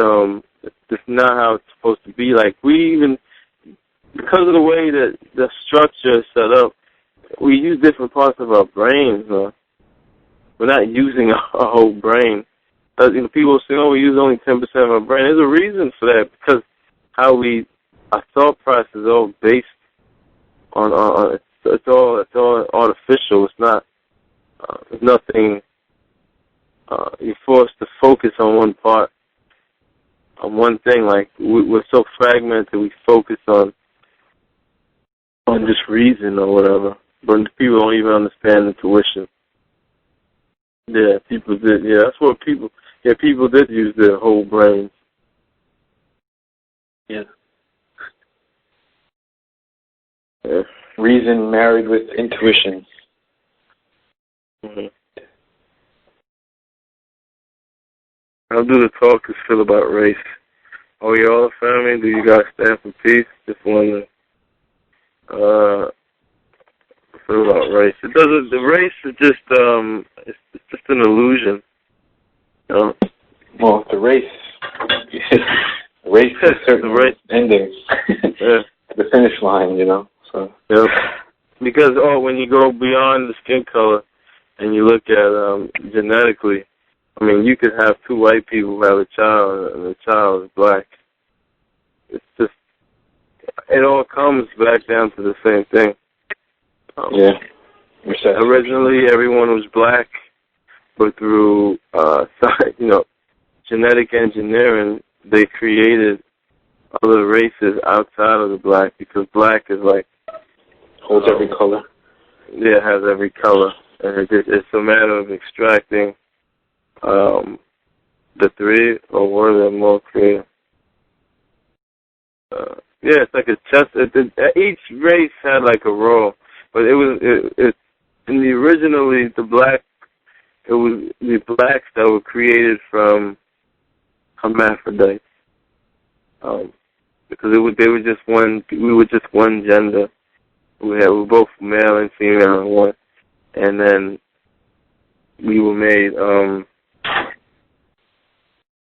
just not how it's supposed to be. Like because of the way that the structure is set up, we use different parts of our brains. We're not using our whole brain. People say, "Oh, we use only 10% of our brain." There's a reason for that, because our thought process is all based on it's all artificial. It's not. There's nothing. You're forced to focus on one part, on one thing. Like we're so fragmented, we focus on just reason or whatever. But people don't even understand intuition. Yeah, people did. Yeah, that's what people. Yeah, people did use their whole brains. Yeah. Yeah. Reason married with intuition. Mm-hmm. How do the talkers feel about race? Are we all a family? Do you guys stand for peace? Just wondering. Feel about race. It doesn't. The race is just it's just an illusion. Well, the race has certain endings. Yeah. The finish line, So. Yep. Because when you go beyond the skin color and you look at genetically, I mean, you could have two white people who have a child and the child is black. It's just, it all comes back down to the same thing. Originally, everyone was black, but through genetic engineering, they created other races outside of the black, because black is like holds every color. Yeah, it has every color, and it's a matter of extracting the three or one of them more creative. It's like a chess. Each race had like a role, but originally the black. It was the blacks that were created from hermaphrodites, because they were just one. We were just one gender. We were both male and female in one, and then we were made.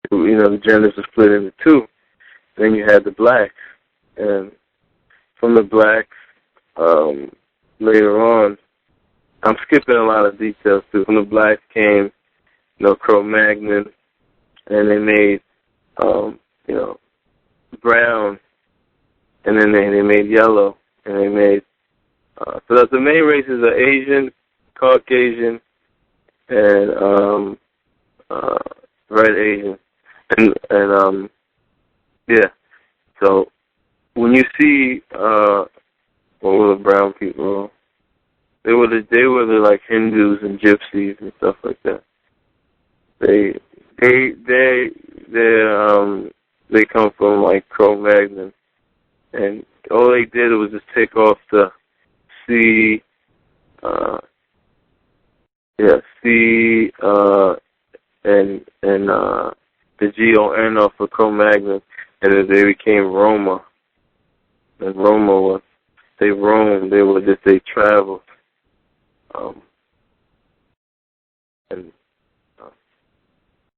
The genders were split into two. Then you had the blacks, and from the blacks, later on, I'm skipping a lot of details too. From the blacks came, Cro-Magnon, and they made, brown, and then they made yellow, and they made. So that the main races are Asian, Caucasian, and Red Asian, and So when you see what were the brown people? They were the like Hindus and gypsies and stuff like that. They come from like Cro-Magnon, and all they did was just take off the C and the G-O-N off of Cro-Magnon, and then they became Roma, and Roma they roamed. They traveled,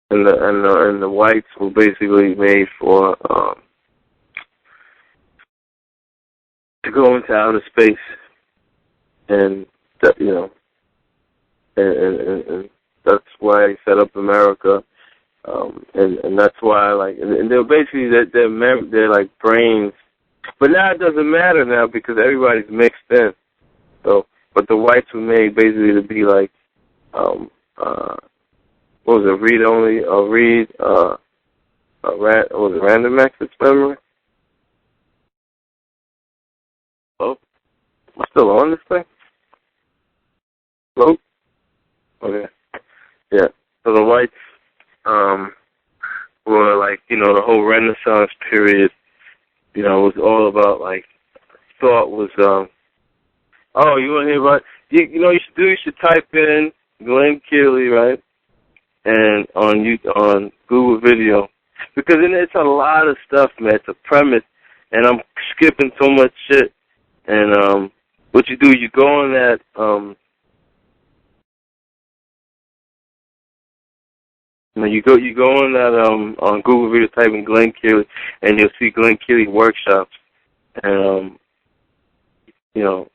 and the whites were basically made for to go into outer space, and that, and that's why he set up America, and that's why and they're basically they're like brains, but now it doesn't matter now because everybody's mixed in. So, but the whites were made basically to be like what was it? Was it random access memory? Oh, am I still on this thing? Hello? Okay. Yeah. So the whites were like, the whole Renaissance period, was all about thought was oh, you want to hear about you should type in Glen Kealey, right? And on Google Video, because it's a lot of stuff, man. It's a premise, and I'm skipping so much shit. And what you do, you go on that you go on that on Google Video, type in Glen Kealey, and you'll see Glen Kealey workshops, and it'll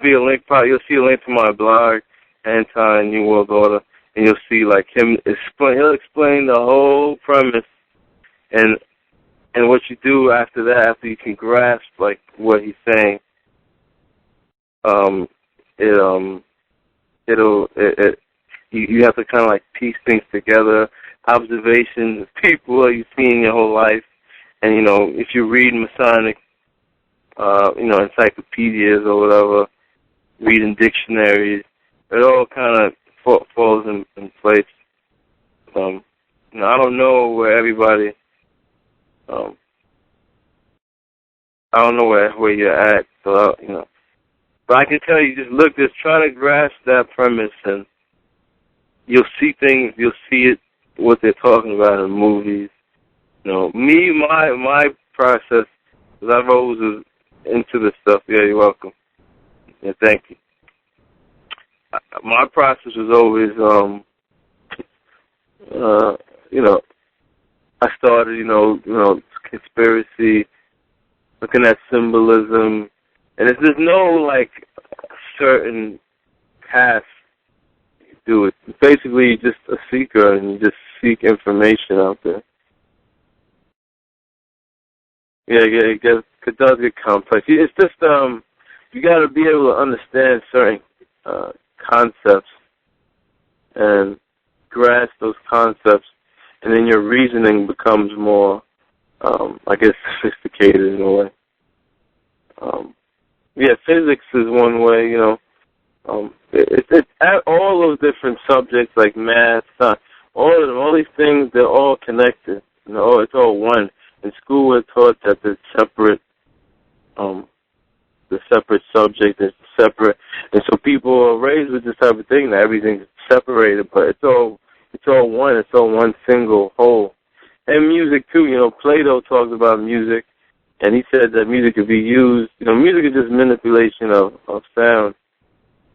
be a link. Probably you'll see a link to my blog, Anti New World Order. And you'll see him explain. He'll explain the whole premise, and what you do after that, after you can grasp what he's saying. You have to kind of piece things together, observations of people you see in your whole life, and if you read Masonic, encyclopedias or whatever, reading dictionaries, it all kind of falls in place. I don't know where everybody. I don't know where you're at, so But I can tell you, just try to grasp that premise, and you'll see things. You'll see it, what they're talking about in movies. My process, because I've always was into this stuff. Yeah, you're welcome. Yeah, thank you. My process was always, I started, conspiracy, looking at symbolism, and there's no, certain path you do it. It's basically just a seeker, and you just seek information out there. Yeah, it does get complex. It's just, you got to be able to understand certain concepts and grasp those concepts, and then your reasoning becomes more, sophisticated in a way. Physics is one way, it's all those different subjects like math, science, all these things, they're all connected. It's all one. In school, we're taught that there's separate subject, there's separate, and so people are raised with this type of thing that everything's separated, but it's all one. It's all one single whole. And music too. Plato talks about music, and he said that music could be used. Music is just manipulation of sound,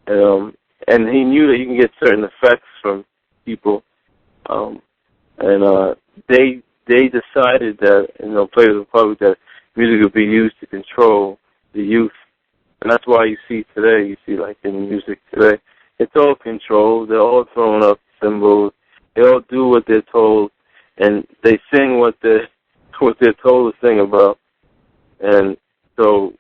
and he knew that you can get certain effects from people, and they decided that Plato's Republic that music could be used to control the youth. And that's why you see today, in music today, it's all controlled. They're all throwing up symbols. They all do what they're told, and they sing what they're told to sing about. And so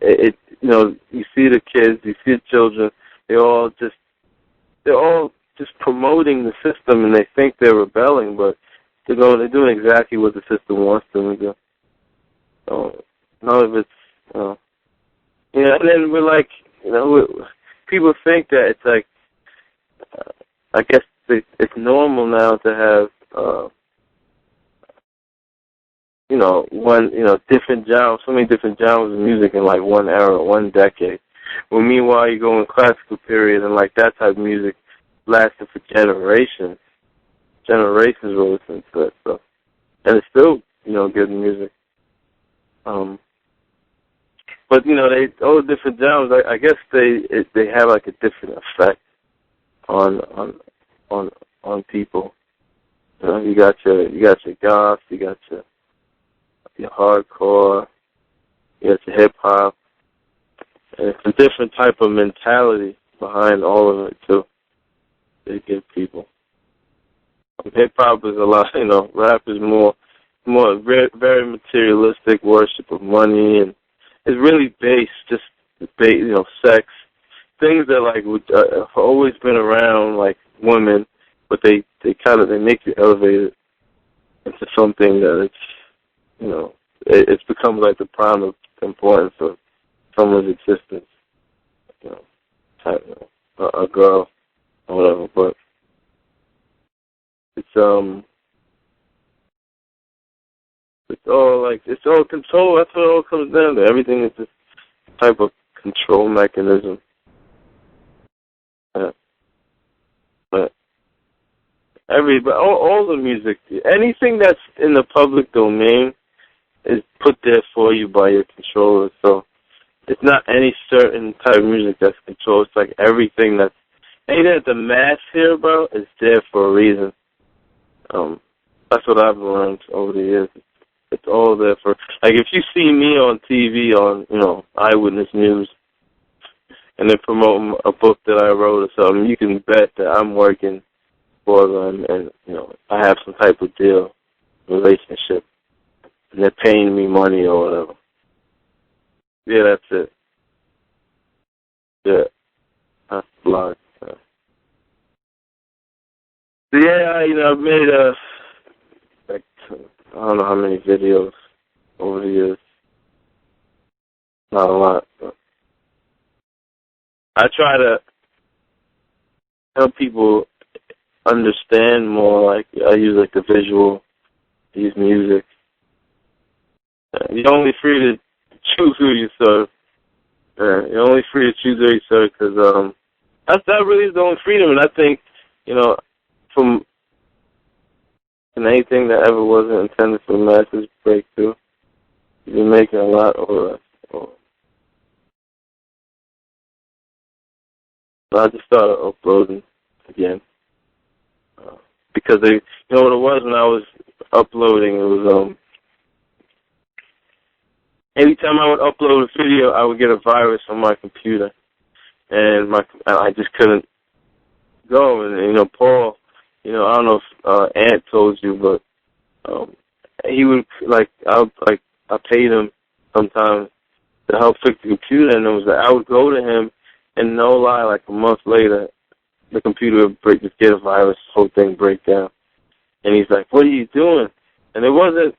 you see the kids, you see the children. They're all just promoting the system, and they think they're rebelling, but they're doing exactly what the system wants them to do. So none of it's. And then we're people think that it's I guess it's normal now to have, different genres, so many different genres of music in one era, one decade. Well, meanwhile, you go in classical period and that type of music lasted for generations. Generations were listening to that stuff. And it's still, good music. but all the different genres. I guess they have like a different effect on people. You got your goth, you got your hardcore, you got your hip hop, and it's a different type of mentality behind all of it too. They give people. Hip hop is a lot, rap is more very, very materialistic worship of money, and it's really based just sex, things that like have always been around, like women, but they make you elevate it into something that it's become like the prime of importance of someone's existence, a girl or whatever, but it's all control. That's what it all comes down to. Everything is this type of control mechanism. Yeah. But all the music, anything that's in the public domain is put there for you by your controller. So it's not any certain type of music that's controlled. It's like anything that the mass hear about is there for a reason. That's what I've learned over the years. It's all there for, like, if you see me on TV on, Eyewitness News, and they're promoting a book that I wrote or something, you can bet that I'm working for them, and, I have some type of deal, relationship, and they're paying me money or whatever. Yeah, that's it. Yeah. That's a lot. So yeah, I've made I don't know how many videos over the years. Not a lot, but I try to help people understand more. Like, I use like the visual, I use music. You're only free to choose who you serve. You're only free to choose who you serve because that really is the only freedom. And I think, from anything that ever wasn't intended for the masses breakthrough, you've been making a lot over us. So I just started uploading again. Because what it was when I was uploading, it was, every time I would upload a video, I would get a virus on my computer. And I just couldn't go. And, Paul, I don't know if Ant told you, but he would, I paid him sometimes to help fix the computer, and I would go to him, and no lie, like a month later, the computer would just get a virus, the whole thing break down. And he's like, what are you doing? And it wasn't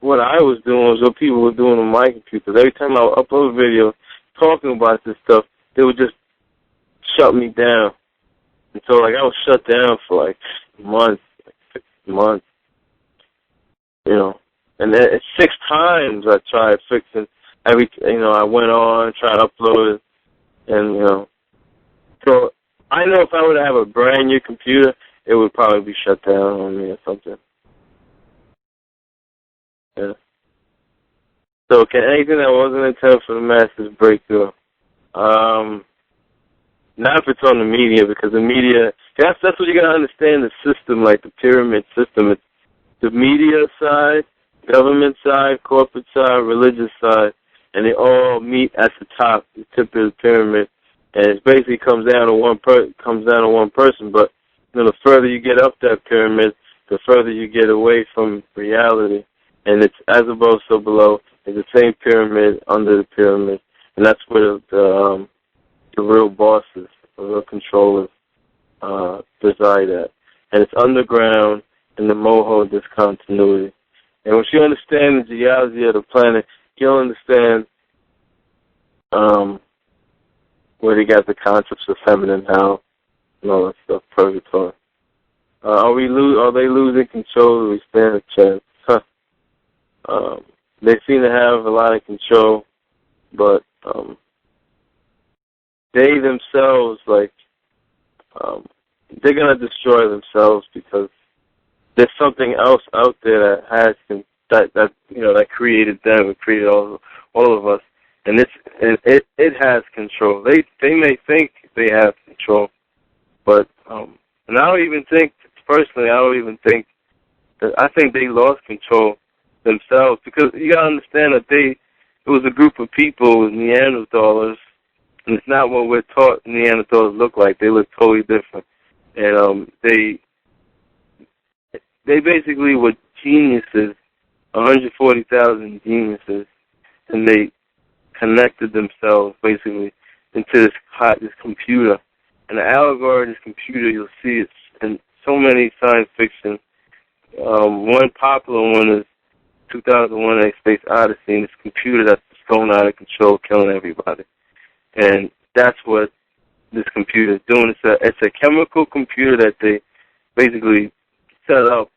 what I was doing, it was what people were doing on my computer. Every time I would upload a video talking about this stuff, they would just shut me down. And so, I was shut down for, months, 6 months, And then 6 times I tried fixing I went on, tried to upload it, and, So, I know if I were to have a brand new computer, it would probably be shut down on me or something. Yeah. So, can anything that wasn't intended for the masses break through? Not if it's on the media, because the media, that's what you got to understand, the system, like the pyramid system. It's the media side, government side, corporate side, religious side, and they all meet at the top, the tip of the pyramid, and it basically comes down to one person. But the further you get up that pyramid, the further you get away from reality, and it's as above, so below. It's the same pyramid under the pyramid, and that's where the real bosses, the real controllers reside at. And it's underground in the Moho discontinuity. And once you understand the geology of the planet, you'll understand where they got the concepts of feminine hell and all that stuff, purgatory. Are they losing control? Do we stand a chance? They seem to have a lot of control, but they themselves, they're going to destroy themselves because there's something else out there that created them, and created all of us, and it has control. They may think they have control, but and I don't even think personally. I don't even think that. I think they lost control themselves, because you gotta understand that it was a group of people with Neanderthals, and it's not what we're taught Neanderthals look like. They look totally different, and they basically were geniuses, 140,000 geniuses, and they connected themselves basically into this computer. And the allegory of this computer, you'll see it's in so many science fiction. One popular one is 2001: A Space Odyssey, and this computer that's going out of control, killing everybody. And that's what this computer is doing. It's a chemical computer that they basically set up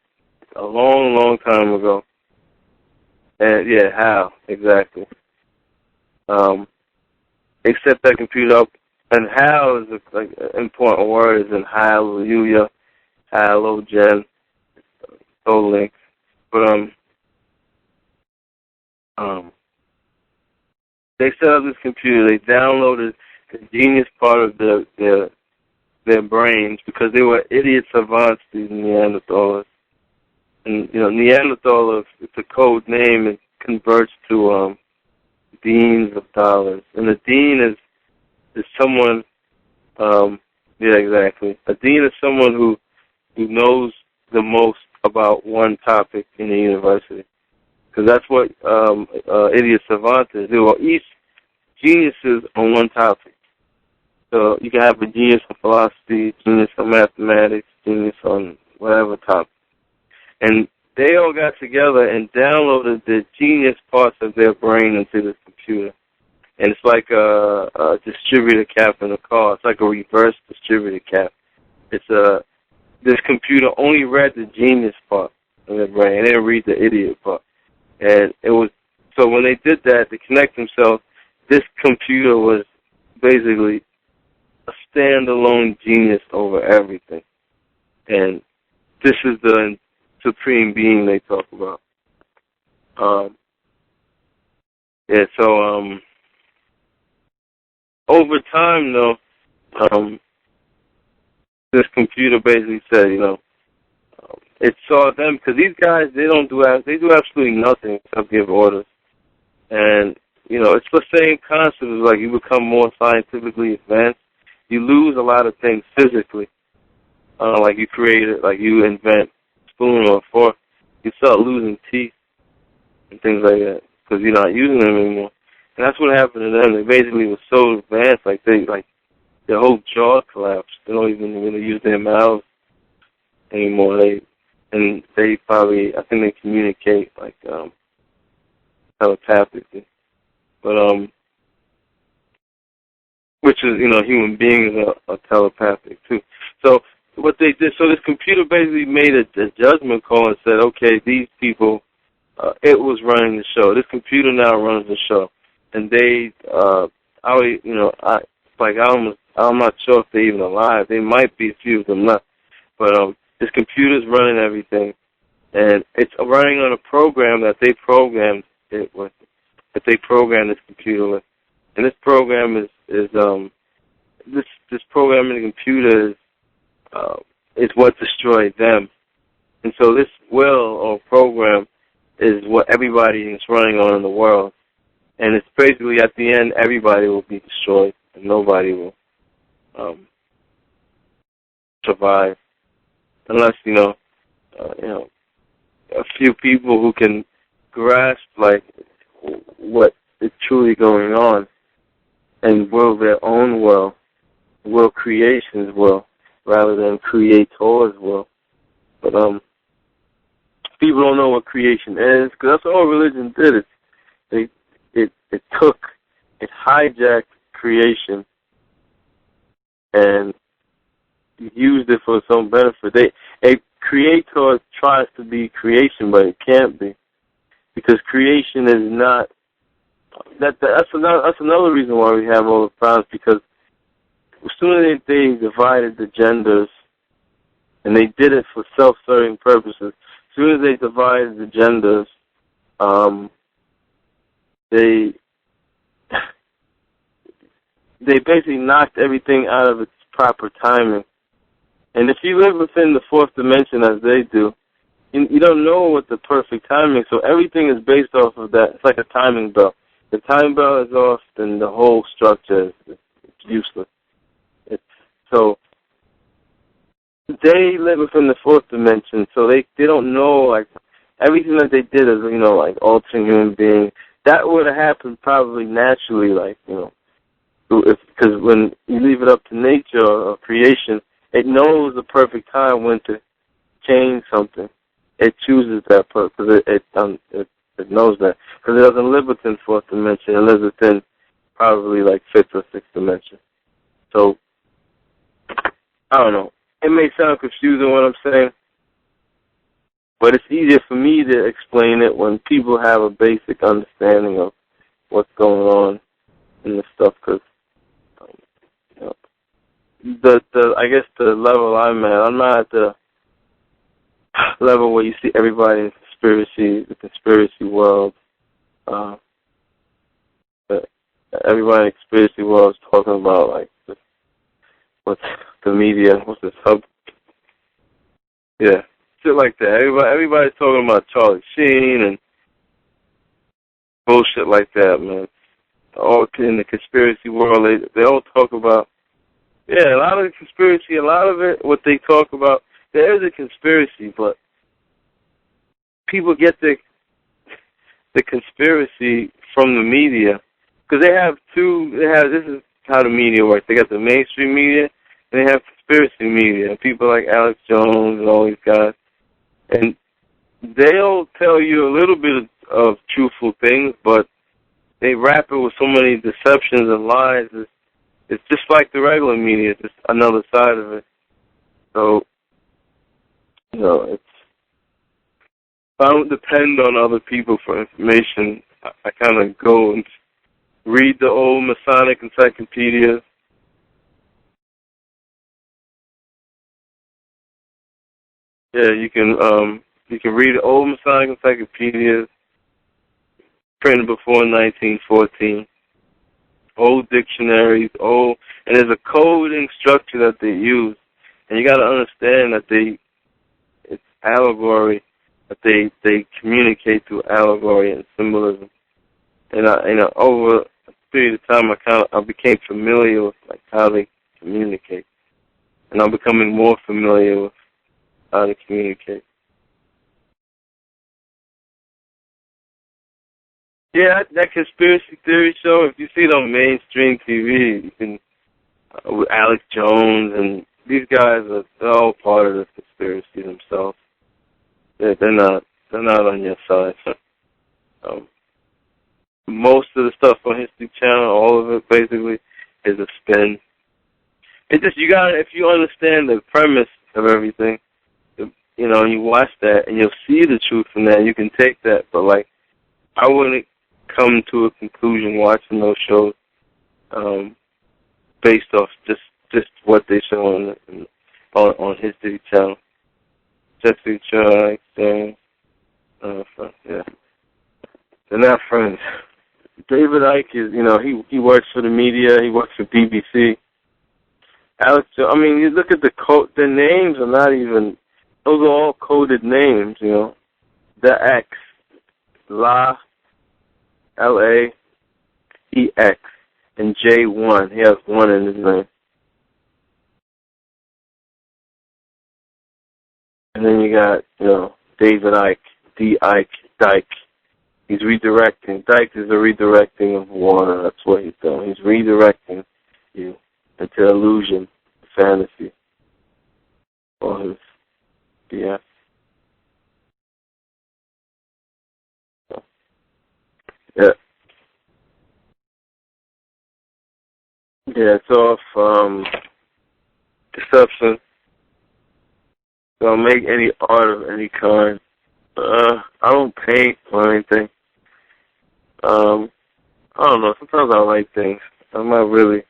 a long, long time ago. And yeah, how exactly? They set that computer up, and how is an important word, is in hallelujah, halogen, link. But they set up this computer. They downloaded the genius part of their brains, because they were idiot savants, these Neanderthals. And Neanderthal, it's a code name. It converts to deans of dollars, and a dean is someone. Yeah, exactly. A dean is someone who knows the most about one topic in the university, because that's what idiot savants is. They were each geniuses on one topic. So you can have a genius on philosophy, genius on mathematics, genius on whatever topic. And they all got together and downloaded the genius parts of their brain into this computer. And it's like a distributor cap in a car. It's like a reverse distributor cap. This computer only read the genius part of their brain. It didn't read the idiot part. And it was, so when they did that to connect themselves, this computer was basically a standalone genius over everything. And this is the supreme being they talk about. Over time, though, this computer basically said, it saw them, because these guys, they do absolutely nothing except give orders. And, it's the same concept as like you become more scientifically advanced, you lose a lot of things physically. Like you invent a spoon or a fork, you start losing teeth and things like that, because you're not using them anymore. And that's what happened to them. They basically were so advanced, their whole jaw collapsed. They don't even really use their mouths anymore. They probably, I think they communicate telepathically. But which is, human beings are telepathic too. So what they did, so this computer basically made a judgment call and said, okay, these people, it was running the show. This computer now runs the show. And they, I'm not sure if they're even alive. They might be, a few of them not. But this computer's running everything, and it's running on a program that they programmed it with, that they programmed this computer with. And this program is this program in the computer is what destroyed them. And so this will or program is what everybody is running on in the world. And it's basically at the end, everybody will be destroyed, and nobody will survive, unless a few people who can grasp what is truly going on, and will their own will creation's will, rather than creator's will. But people don't know what creation is, because that's all religion did. It hijacked creation and used it for its own benefit. A creator tries to be creation, but it can't be, because creation is not. That's another reason why we have all the problems, because as soon as they divided the genders, and they did it for self-serving purposes, as soon as they divided the genders, they basically knocked everything out of its proper timing. And if you live within the fourth dimension as they do, you don't know what the perfect timing is. So everything is based off of that. It's like a timing belt. If the timing belt is off, then the whole structure is useless. So they live within the fourth dimension, so they don't know, like, everything that they did is, like, altering human beings. That would have happened probably naturally, like, because when you leave it up to nature or creation, it knows the perfect time when to change something. It chooses that because it knows that. Because it doesn't live within fourth dimension. It lives within probably, like, fifth or sixth dimension. So, I don't know. It may sound confusing what I'm saying, but it's easier for me to explain it when people have a basic understanding of what's going on in this stuff. Because I guess the level I'm at, I'm not at the level where you see everybody in the conspiracy world. But everybody in the conspiracy world is talking about, like, what's the media, what's this hub? Yeah, shit like that. Everybody's talking about Charlie Sheen and bullshit like that, man. All in the conspiracy world, they all talk about, a lot of the conspiracy, a lot of it, what they talk about, there is a conspiracy, but people get the conspiracy from the media, because this is how the media works. They got the mainstream media, and they have conspiracy media, people like Alex Jones and all these guys, and they'll tell you a little bit of truthful things, but they wrap it with so many deceptions and lies. It's just like the regular media, it's just another side of it. So, I don't depend on other people for information. I kind of go and read the old Masonic encyclopedias. Yeah, you can read the old Masonic encyclopedias printed before 1914. Old dictionaries, and there's a coding structure that they use, and you got to understand that it's allegory, that they communicate through allegory and symbolism. And over a period of time, I became familiar with, like, how they communicate, and I'm becoming more familiar with how to communicate. Yeah, that conspiracy theory show, if you see it on mainstream TV, you can, with Alex Jones, and these guys they're all part of the conspiracy themselves. They're not on your side. Most of the stuff on History Channel, all of it basically, is a spin. It's just, if you understand the premise of everything, and you watch that, and you'll see the truth from that, you can take that, but, like, I wouldn't come to a conclusion watching those shows based off just what they show on History Channel. Jesse Chuck, yeah. They're not friends. David Icke is, he works for the media. He works for BBC. Alex, you look at the names are not even, those are all coded names, The X, L-A-E-X, and J1. He has 1 in his name. And then you got, David Icke, D. Icke, Dyke. He's redirecting. Dyke is a redirecting of water. That's what he's doing. He's redirecting you into illusion, fantasy, all his BS. Yeah. Yeah, it's off deception. Don't make any art of any kind. I don't paint or anything. I don't know. Sometimes I like things. I'm not really.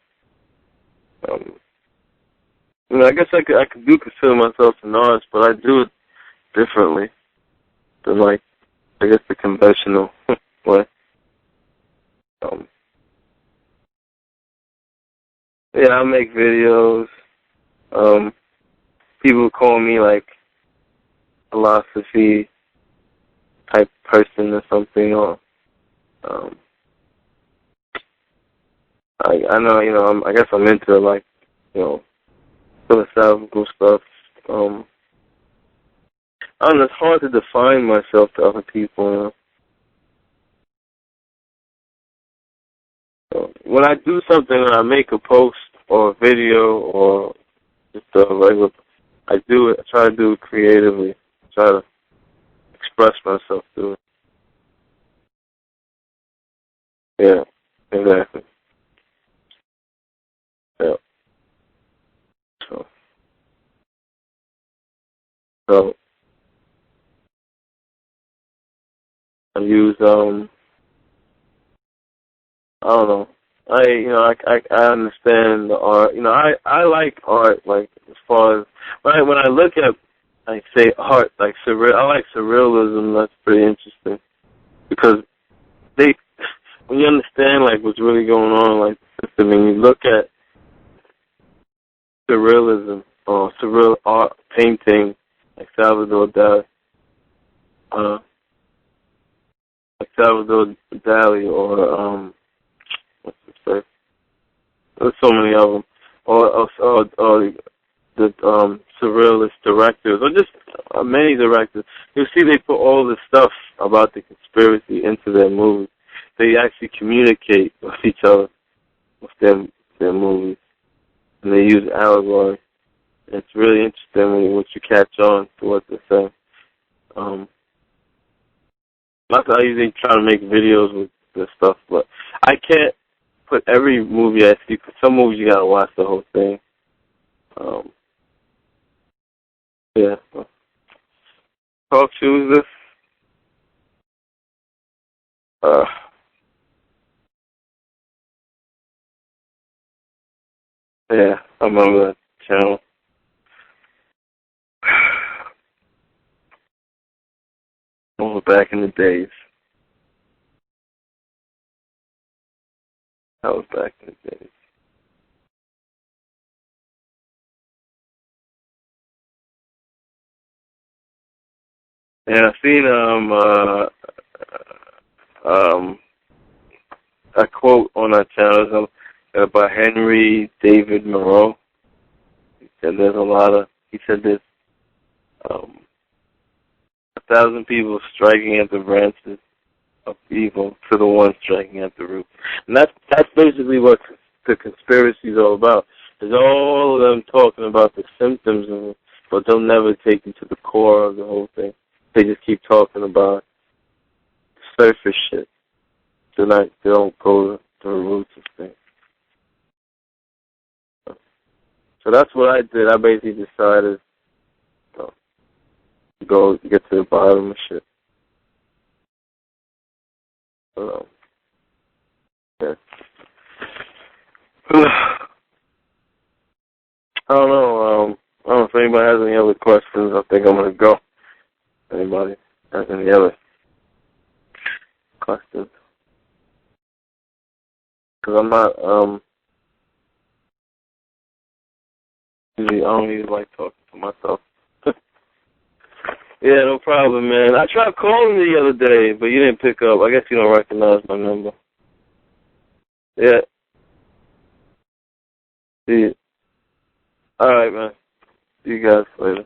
I guess I could consider myself an artist, but I do it differently than, like, I guess the conventional way. call me like philosophy type person or something, or I know, I guess I'm into like, philosophical stuff. I don't know, it's hard to define myself to other people. So when I do something, when I make a post or a video or just a regular, I do it. I try to do it creatively. Try to express myself through it. Yeah, exactly. Yeah. So I use I don't know. I understand the art. I like art, like, as far as when I look at, like, say, art, like I like surrealism. That's pretty interesting because when you understand like what's really going on, like, I mean, you look at surrealism or surreal art painting, like Salvador Dali, or what's it say? There's so many of them, or the surrealist directors, or just many directors. You see, they put all this stuff about the conspiracy into their movies. They actually communicate with each other with their movies, and they use allegory. It's really interesting once you catch on to what they're saying. I usually try to make videos with this stuff, but I can't put every movie I see. For some movies, you gotta watch the whole thing. Yeah. Talk shoes. This. Yeah, I remember that channel. Oh, back in the days. That was back in the days. Yeah, I seen a quote on that channel by Henry David Moreau. He said there's 1,000 people striking at the branches of evil to the one striking at the root. And that's basically what the conspiracy is all about. It's all of them talking about the symptoms of it, but they'll never take you to the core of the whole thing. They just keep talking about the surface shit. They don't go to the roots of things. So that's what I did. I basically decided to go get to the bottom of shit. Yeah. I don't know. I don't know if anybody has any other questions. I think I'm gonna go. Anybody has any other questions? Because I'm not usually, I don't even like talking to myself. Yeah, no problem, man. I tried calling you the other day, but you didn't pick up. I guess you don't recognize my number. Yeah. See you. All right, man. See you guys later.